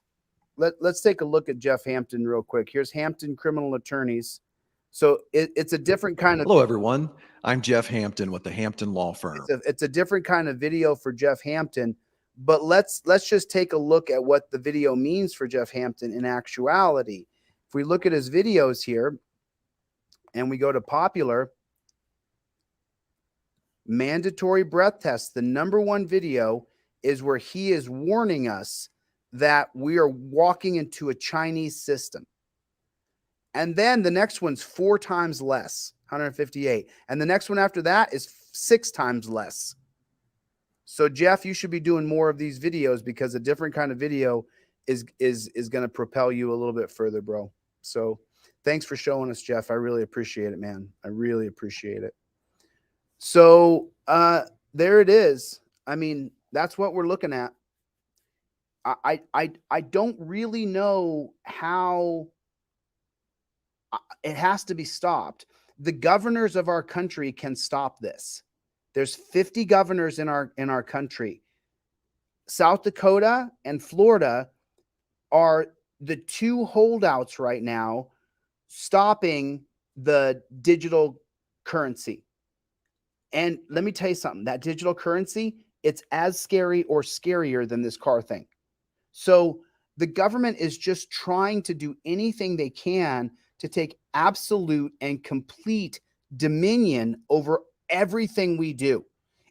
Let's take a look at Jeff Hampton real quick. Here's Hampton Criminal Attorneys. So it's a different kind of. Hello, everyone. I'm Jeff Hampton with the Hampton Law Firm. It's a different kind of video for Jeff Hampton, but let's just take a look at what the video means for Jeff Hampton in actuality. If we look at his videos here and we go to popular, mandatory breath test, the #1 video is where he is warning us that we are walking into a Chinese system. And then the next one's 4 times less, 158. And the next one after that is 6 times less. So Jeff, you should be doing more of these videos because a different kind of video is going to propel you a little bit further, bro. So thanks for showing us, Jeff. I really appreciate it, man. I really appreciate it. So there it is. I mean, that's what we're looking at. I don't really know how it has to be stopped. The governors of our country can stop this. There's 50 governors in our country. South Dakota and Florida are the 2 holdouts right now stopping the digital currency. And let me tell you something, that digital currency, it's as scary or scarier than this car thing. So the government is just trying to do anything they can to take absolute and complete dominion over everything we do.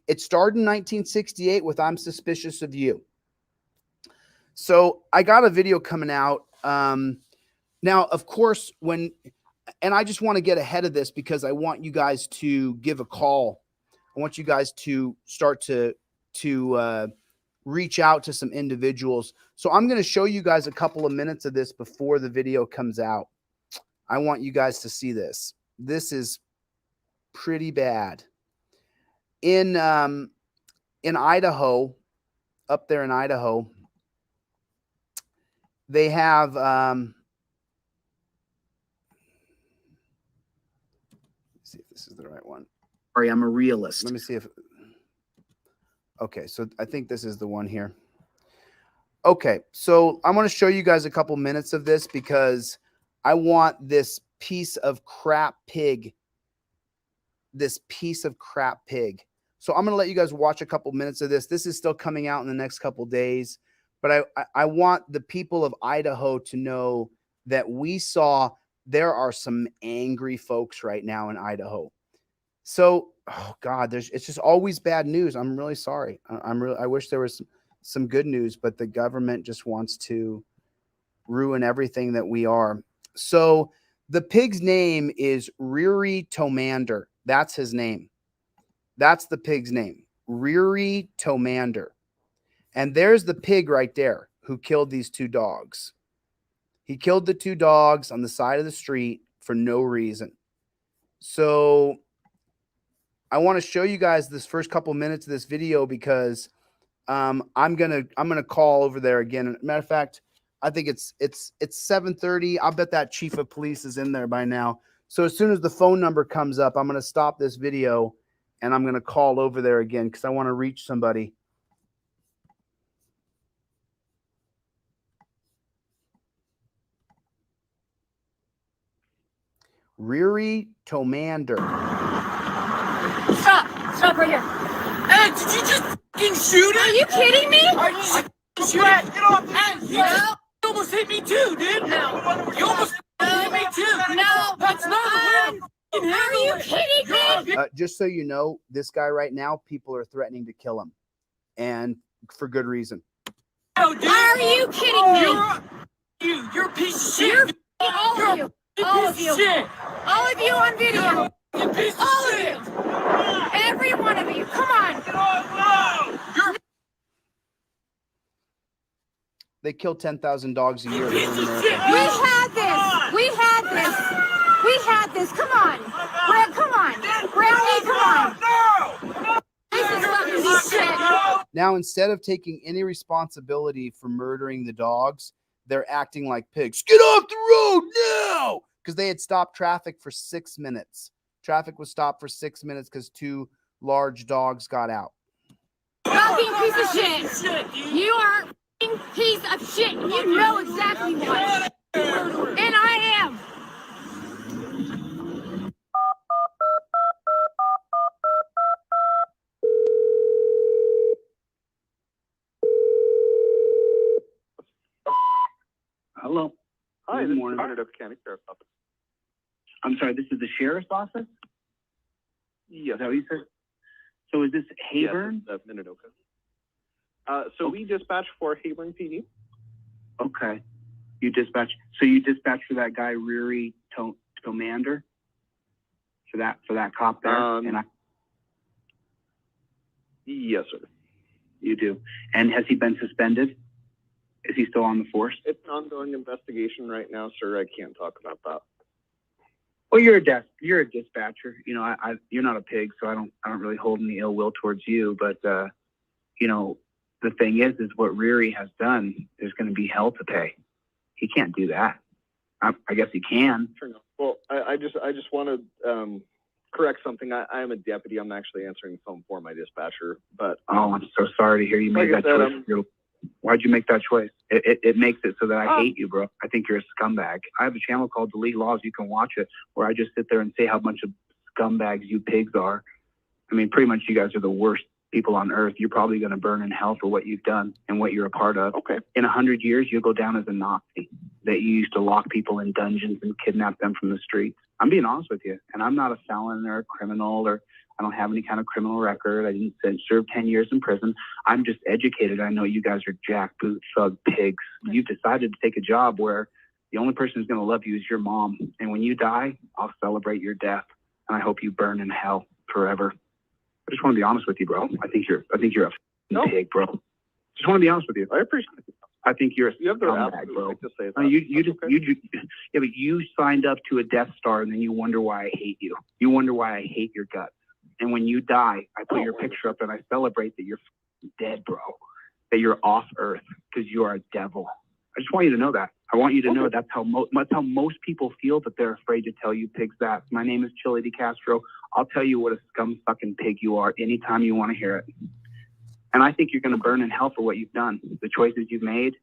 It started in 1968 with I'm Suspicious of You. So I got a video coming out. Now, of course, and I just want to get ahead of this because I want you guys to give a call. I want you guys to start to reach out to some individuals. So I'm going to show you guys a couple of minutes of this before the video comes out. I want you guys to see this. This is pretty bad. In Idaho, up there in Idaho, they have let's see if this is the right one. Sorry, I'm a realist. Let me see if okay, so I think this is the one here. Okay, so I'm going to show you guys a couple minutes of this because I want this piece of crap pig. So I'm going to let you guys watch a couple minutes of this. This is still coming out in the next couple days, but I want the people of Idaho to know that we saw there are some angry folks right now in Idaho. So, oh God, it's just always bad news. I'm really sorry. I wish there was some good news, but the government just wants to ruin everything that we are. So the pig's name is Riri Tomander. That's his name. That's the pig's name, Riri Tomander. And there's the pig right there who killed these 2 dogs. He killed the 2 dogs on the side of the street for no reason. So I want to show you guys this first couple minutes of this video because I'm gonna call over there again. Matter of fact, I think it's 7:30. I'll bet that chief of police is in there by now. So as soon as the phone number comes up, I'm gonna stop this video and I'm gonna call over there again because I want to reach somebody. Riri Tomander. Stop right here. Hey, did you just fucking shoot it? Are you kidding me? Are you shoot it? Get off the you almost hit me too, dude. No. You almost hit me too. No. That's not the way. Are you kidding me? Just so you know, this guy right now, people are threatening to kill him. And for good reason. No, dude. Are you kidding me? You're a piece of shit. All of you. All of you. All of you on video. All of you. Every one of you. Come on. They kill 10,000 dogs a year. We had this. We had this. We had this. Come on. Brad, come on. Brownie, come on. This is fucking shit. Now, instead of taking any responsibility for murdering the dogs, they're acting like pigs. Get off the road now! Because they had stopped traffic for 6 minutes Traffic was stopped for 6 minutes because 2 large dogs got out. Fucking piece of shit. You are a fucking piece of shit. You know exactly what. And I am. Hello. Hi, Good this morning. is Manitoba County Sheriff's Office. I'm sorry, this is the sheriff's office? Yes. Is that what you said? So is this Hayburn? Yes, Minidoka. So we dispatch for Hayburn PD. Okay. You dispatch for that guy, Riri Commander? For that cop there? Yes, sir. You do. And has he been suspended? Is he still on the force? It's an ongoing investigation right now, sir. I can't talk about that. Well, you're a dispatcher. You know, you're not a pig, so I don't really hold any ill will towards you. But you know, the thing is what Riri has done. There's going to be hell to pay. He can't do that. I guess he can. Sure, no. Well, I just want to correct something. I am a deputy. I'm actually answering the phone for my dispatcher. But oh, I'm so sorry to hear you made that choice. Why'd you make that choice? It makes it so that I hate you, bro. I think you're a scumbag. I have a channel called Delete Laws. You can watch it where I just sit there and say how much of scumbags you pigs are. I mean, pretty much you guys are the worst people on earth. You're probably going to burn in hell for what you've done and what you're a part of. Okay. In 100 years, you'll go down as a Nazi that you used to lock people in dungeons and kidnap them from the streets. I'm being honest with you. And I'm not a felon or a criminal, or I don't have any kind of criminal record. I didn't serve 10 years in prison. I'm just educated. I know you guys are jackboot thug pigs. You've decided to take a job where the only person who's going to love you is your mom. And when you die, I'll celebrate your death. And I hope you burn in hell forever. I just want to be honest with you, bro. I think you're a pig, bro. Just want to be honest with you. I appreciate it. I think you're a You have the scumbag, bro. right to say that. Yeah, but you signed up to a Death Star, and then you wonder why I hate you. You wonder why I hate your guts. And when you die, I put your picture up and I celebrate that you're dead, bro. That you're off Earth because you are a devil. I just want you to know that. I want you to know that's how most people feel, that they're afraid to tell you pigs that. My name is ChilleDeCastro. I'll tell you what a scum fucking pig you are anytime you want to hear it. And I think you're going to burn in hell for what you've done, the choices you've made.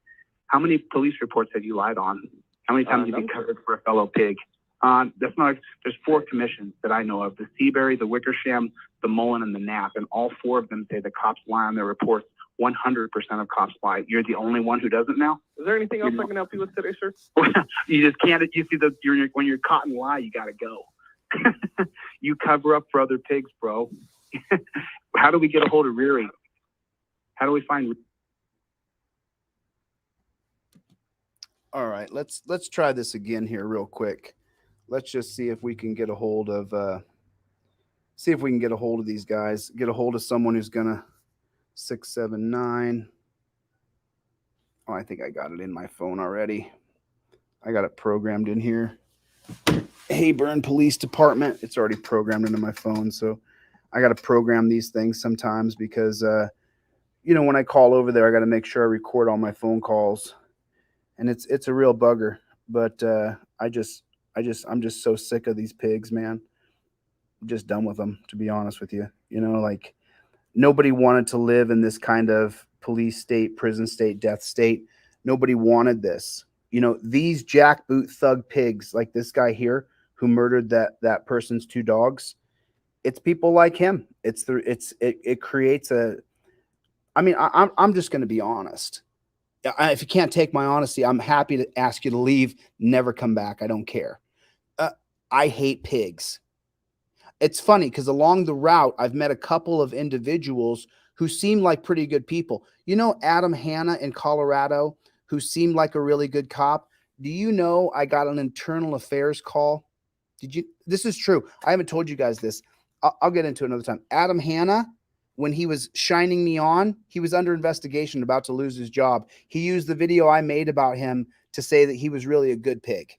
How many police reports have you lied on? How many times have you been covered for a fellow pig? There's 4 commissions that I know of: the Seabury, the Wickersham, the Mullen, and the Knapp. And all 4 of them say the cops lie on their reports. 100% of cops lie. You're the only one who doesn't now? Is there anything else I can help you with today, sir? You just can't. You see, when you're caught in lie, you got to go. You cover up for other pigs, bro. How do we get a hold of Riri? How do we find? All right, let's try this again here real quick. Let's just see if we can get a hold of these guys. Get a hold of someone who's gonna 679. Oh, I think I got it in my phone already. I got it programmed in here. Hayburn Police Department. It's already programmed into my phone, so I got to program these things sometimes because when I call over there, I got to make sure I record all my phone calls, and it's a real bugger. But I'm just so sick of these pigs, man. I'm just done with them, to be honest with you. Like nobody wanted to live in this kind of police state, prison state, death state. Nobody wanted this. These jackboot thug pigs like this guy here who murdered that person's 2 dogs. It's people like him. It creates a. I mean, I'm just going to be honest. If you can't take my honesty, I'm happy to ask you to leave. Never come back. I don't care. I hate pigs. It's funny because along the route, I've met a couple of individuals who seem like pretty good people. Adam Hanna in Colorado, who seemed like a really good cop. Do you know I got an internal affairs call? This is true. I haven't told you guys this. I'll get into it another time. Adam Hanna, when he was shining me on, he was under investigation, about to lose his job. He used the video I made about him to say that he was really a good pig.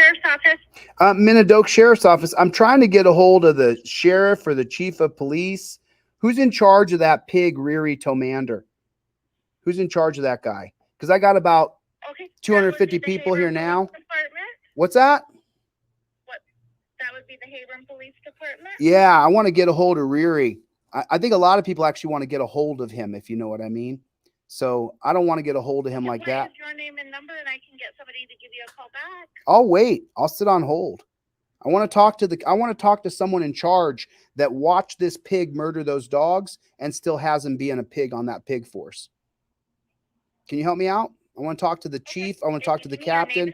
Sheriff's Office. Minidoka Sheriff's Office. I'm trying to get a hold of the sheriff or the chief of police. Who's in charge of that pig, Riri Tomander? Who's in charge of that guy? Because I got about 250 people here now. Department? What's that? That would be the Hebron Police Department? Yeah, I want to get a hold of Riri. I think a lot of people actually want to get a hold of him, if you know what I mean. So I don't want to get a hold of him like that. What is your name and number, and I can get somebody to give you a call back? I'll wait. I'll sit on hold. I want to talk to someone in charge that watched this pig murder those dogs and still has him being a pig on that pig force. Can you help me out? I want to talk to the chief. I want to talk to the captain.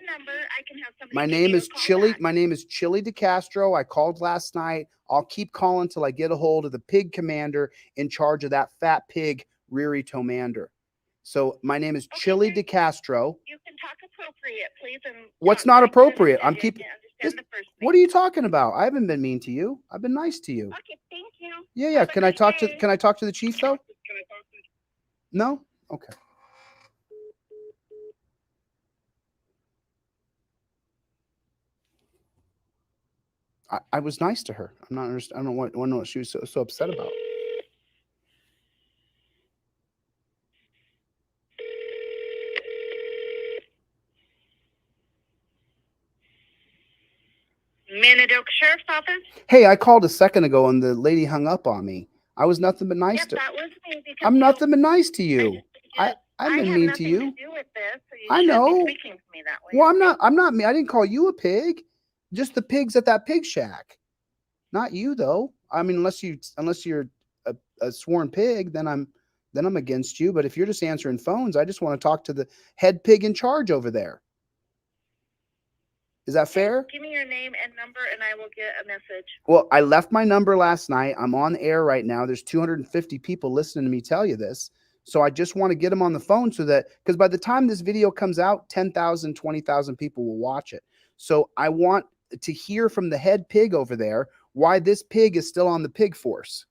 My name is Chille. My name is ChilleDeCastro. I called last night. I'll keep calling till I get a hold of the pig commander in charge of that fat pig, Riri Tomander. So my name is ChilleDeCastro. You can talk appropriate, please. And what's not appropriate? I'm keeping. What are you talking about? I haven't been mean to you. I've been nice to you. Okay, thank you. Yeah. Can I talk to the chief though? No? Okay. I was nice to her. I'm not understand. I don't know what she was so upset about. Minidoka Sheriff's Office. Hey, I called a second ago and the lady hung up on me. I was nothing but nice to her. That was me. I'm nothing but nice to you. I've been mean to you. To do with this, so you I know. Be speaking to me that way. Well, I'm not mean. I didn't call you a pig. Just the pigs at that pig shack. Not you though. I mean, unless you're a sworn pig, then I'm against you. But if you're just answering phones, I just want to talk to the head pig in charge over there. Is that fair? Give me your name and number, and I will get a message. Well, I left my number last night. I'm on air right now. There's 250 people listening to me tell you this. So I just want to get them on the phone so that, because by the time this video comes out, 10,000, 20,000 people will watch it. So I want to hear from the head pig over there why this pig is still on the pig force.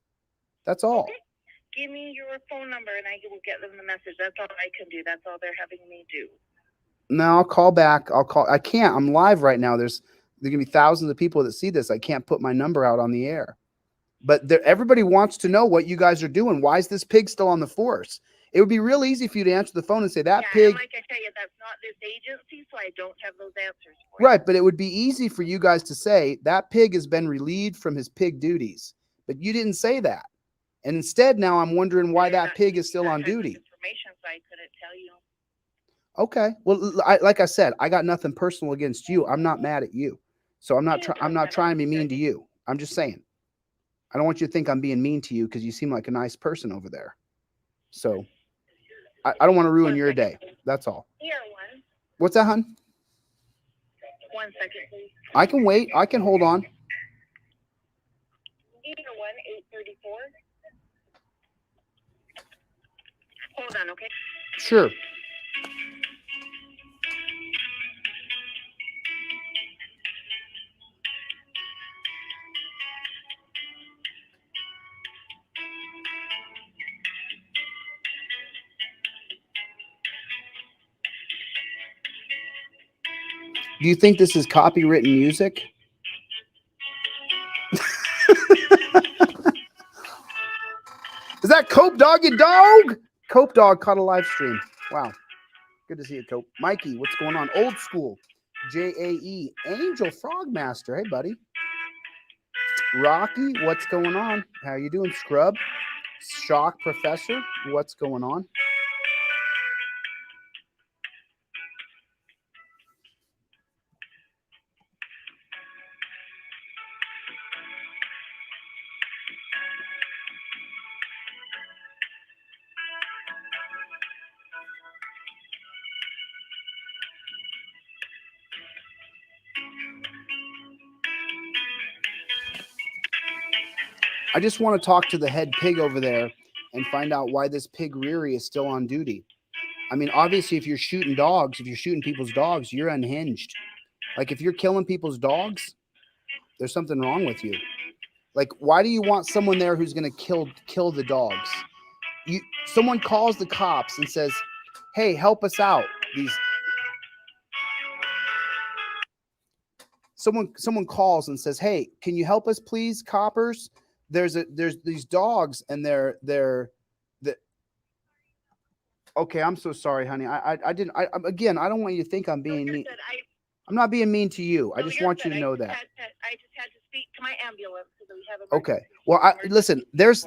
That's all. Okay. Give me your phone number, and I will get them the message. That's all I can do. That's all they're having me do. No, I'll call back. I can't. I'm live right now. There's going to be thousands of people that see this. I can't put my number out on the air. But everybody wants to know what you guys are doing. Why is this pig still on the force? It would be real easy for you to answer the phone and say that pig. And like I tell you, that's not this agency, so I don't have those answers for right, but it would be easy for you guys to say that pig has been relieved from his pig duties. But you didn't say that. And instead, now I'm wondering why that pig is still on duty. Information, so I couldn't tell you. Okay. Well, like I said, I got nothing personal against you. I'm not mad at you. So I'm not trying to be mean to you. I'm just saying. I don't want you to think I'm being mean to you because you seem like a nice person over there. So I don't want to ruin your day. That's all. Here, one. What's that, hon? 1 second, please. I can wait. I can hold on. Here, 1-834. Hold on, okay? Sure. Do you think this is copywritten music? Is that Cope Dog, you dog? Cope Dog caught a live stream. Wow. Good to see you, Cope. Mikey, what's going on? Old school. JAE. Angel Frogmaster. Hey, buddy. Rocky, what's going on? How you doing, Scrub? Shock Professor, what's going on? I just want to talk to the head pig over there and find out why this pig Riri is still on duty. I mean, obviously, if you're shooting dogs, if you're shooting people's dogs, you're unhinged. Like, if you're killing people's dogs, there's something wrong with you. Like, why do you want someone there who's going to kill the dogs? Someone calls the cops and says, hey, help us out. someone calls and says, "Hey, can you help us, please, coppers? There's these dogs, and they're okay. I'm so sorry, honey. I didn't. Again, I don't want you to think I'm being mean. I'm not being mean to you. I just want you to know that. I just had to speak to my ambulance because we have Okay. Well, listen. There's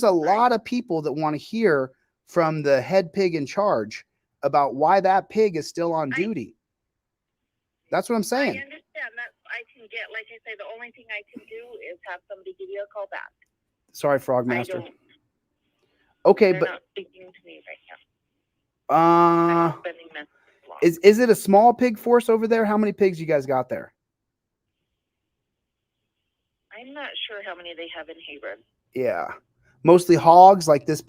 a lot of people that want to hear from the head pig in charge about why that pig is still on duty. That's what I'm saying. I understand that. I can get, like I say, the only thing I can do is have somebody give you a call back. Sorry, Frogmaster. Okay, They're but not speaking to me right now. is it a small pig force over there? How many pigs you guys got there? I'm not sure how many they have in Hebron. Yeah, mostly hogs, like this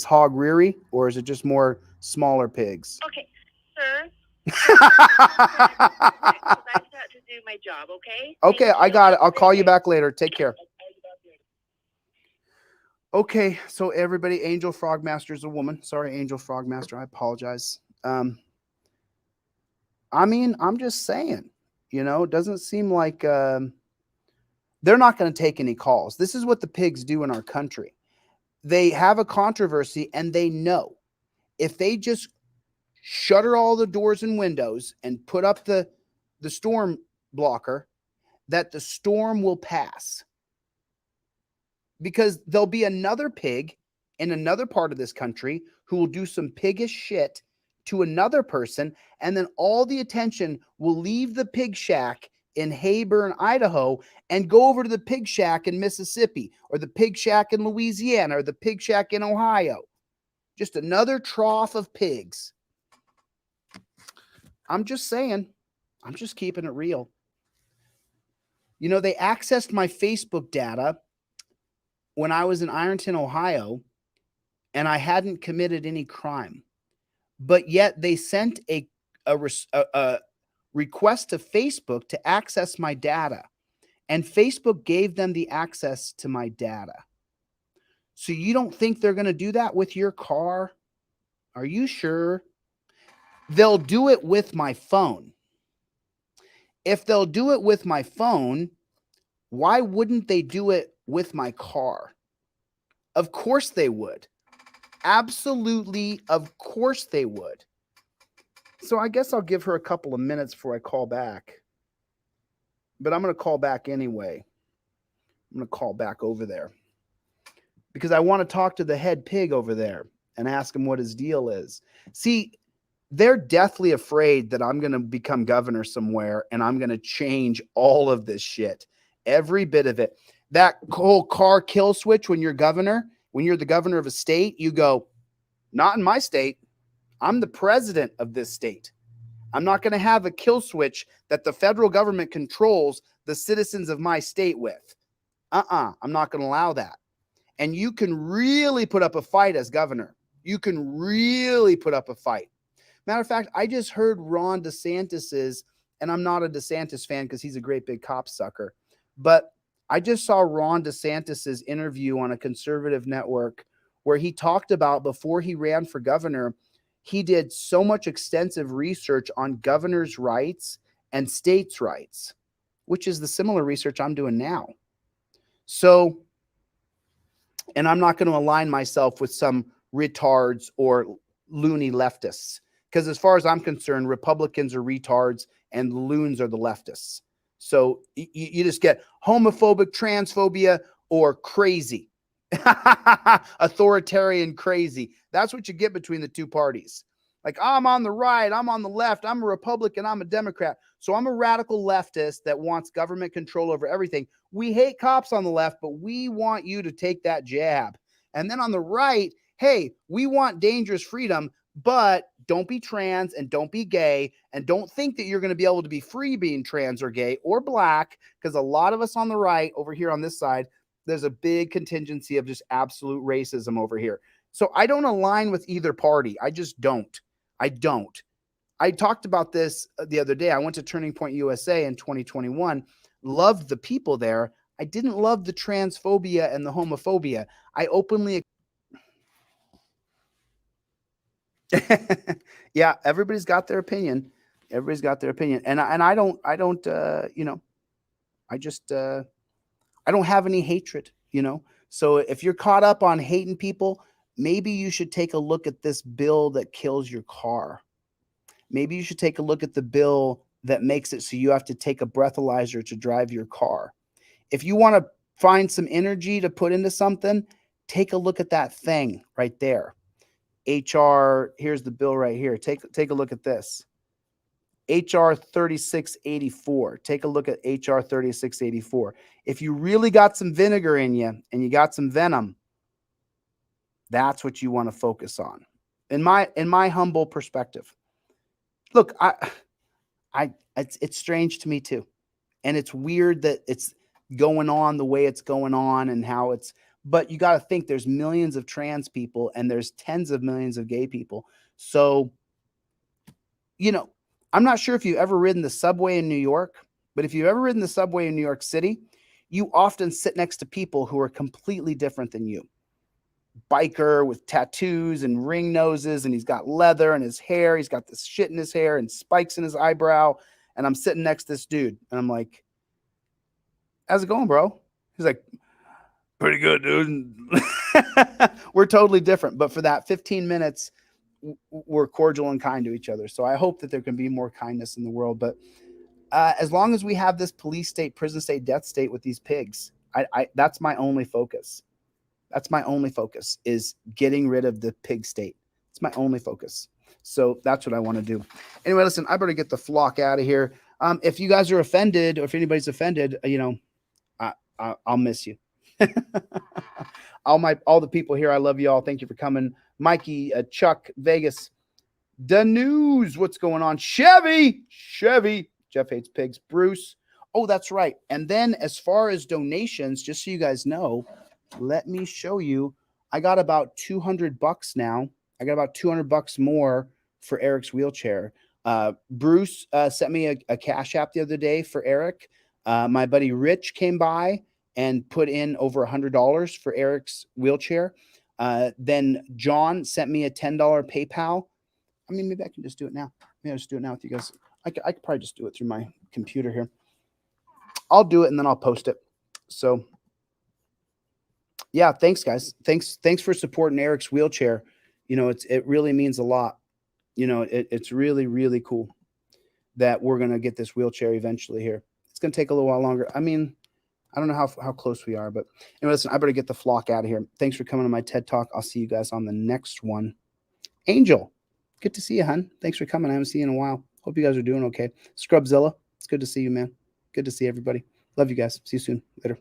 hog Riri, or is it just more smaller pigs? Okay, sir. I've got to do my job. Okay. Okay, I got it. I'll call you back later. Take care. Okay, so everybody, Angel Frogmaster is a woman. Sorry, Angel Frogmaster. I apologize. I mean, I'm just saying, it doesn't seem like they're not going to take any calls. This is what the pigs do in our country. They have a controversy, and they know if they just shutter all the doors and windows and put up the storm blocker, that the storm will pass. Because there'll be another pig in another part of this country who will do some piggish shit to another person, and then all the attention will leave the pig shack in Hayburn, Idaho, and go over to the pig shack in Mississippi, or the pig shack in Louisiana, or the pig shack in Ohio. Just another trough of pigs. I'm just saying. I'm just keeping it real. They accessed my Facebook data when I was in Ironton, Ohio, and I hadn't committed any crime. But yet they sent a request to Facebook to access my data, and Facebook gave them the access to my data. So you don't think they're going to do that with your car? Are you sure? They'll do it with my phone. If they'll do it with my phone, why wouldn't they do it with my car? Of course they would. Absolutely, of course they would. So I guess I'll give her a couple of minutes before I call back. But I'm going to call back anyway. I'm going to call back over there. Because I want to talk to the head pig over there and ask him what his deal is. See, they're deathly afraid that I'm going to become governor somewhere and I'm going to change all of this shit. Every bit of it. That whole car kill switch when you're governor, when you're the governor of a state, you go, not in my state. I'm the president of this state. I'm not going to have a kill switch that the federal government controls the citizens of my state with. I'm not going to allow that. And you can really put up a fight as governor. You can really put up a fight. Matter of fact, I just heard Ron DeSantis's, and I'm not a DeSantis fan because he's a great big cop sucker, but I just saw Ron DeSantis's interview on a conservative network where he talked about before he ran for governor, he did so much extensive research on governors' rights and states' rights, which is the similar research I'm doing now. So, and I'm not going to align myself with some retards or loony leftists, because as far as I'm concerned, Republicans are retards and loons are the leftists. So you just get homophobic, transphobia, or crazy, authoritarian crazy. That's what you get between the two parties. Like, I'm on the right, I'm on the left, I'm a Republican, I'm a Democrat. So I'm a radical leftist that wants government control over everything. We hate cops on the left, but we want you to take that jab. And then on the right, hey, we want dangerous freedom, but don't be trans and don't be gay and don't think that you're going to be able to be free being trans or gay or black, because a lot of us on the right over here on this side, there's a big contingency of just absolute racism over here. So I don't align with either party. I just don't. I don't. I talked about this the other day. I went to Turning Point USA in 2021, loved the people there. I didn't love the transphobia and the homophobia. I openly yeah, everybody's got their opinion. Everybody's got their opinion. And I don't, I just I don't have any hatred, you know. So if you're caught up on hating people, maybe you should take a look at this bill that kills your car. Maybe you should take a look at the bill that makes it so you have to take a breathalyzer to drive your car. If you want to find some energy to put into something, take a look at that thing right there. HR, here's the bill right here. Take a look at this. HR 3684. Take a look at HR 3684. If you really got some vinegar in you and you got some venom, that's what you want to focus on. In my humble perspective. Look, it's strange to me too. And it's weird that it's going on the way it's going on and how it's, but you got to think there's millions of trans people and there's tens of millions of gay people. So, you know, I'm not sure if you've ever ridden the subway in New York, but if you've ever ridden the subway in New York City, you often sit next to people who are completely different than you. Biker with tattoos and ring noses, and he's got leather in his hair. He's got this shit in his hair and spikes in his eyebrow. And I'm sitting next to this dude, and I'm like, how's it going, bro? He's like, pretty good, dude. We're totally different. But for that 15 minutes, we're cordial and kind to each other. So I hope that there can be more kindness in the world. But as long as we have this police state, prison state, death state with these pigs, that's my only focus. That's my only focus, is getting rid of the pig state. It's my only focus. So that's what I want to do. Anyway, listen, I better get the flock out of here. If you guys are offended, or if anybody's offended, you know, I'll miss you. All the people here, I love you all. Thank you for coming. Mikey, Chuck, Vegas, the news. What's going on? Chevy. Jeff hates pigs. Bruce. Oh, that's right. And then as far as donations, just so you guys know, let me show you. I got about $200 now. I got about $200 more for Eric's wheelchair. Bruce sent me a Cash App the other day for Eric. My buddy Rich came by and put in over $100 for Eric's wheelchair. Then John sent me a $10 PayPal. I mean, maybe I can just do it now. Maybe I'll just do it now with you guys. I could probably just do it through my computer here. I'll do it and then I'll post it. So yeah, thanks guys. Thanks for supporting Eric's wheelchair. You know, it really means a lot. You know, it's really, really cool that we're going to get this wheelchair eventually here. It's going to take a little while longer. I mean, I don't know how close we are, but anyway, listen, I better get the flock out of here. Thanks for coming to my TED Talk. I'll see you guys on the next one. Angel, good to see you, hun. Thanks for coming. I haven't seen you in a while. Hope you guys are doing okay. Scrubzilla, it's good to see you, man. Good to see everybody. Love you guys. See you soon. Later.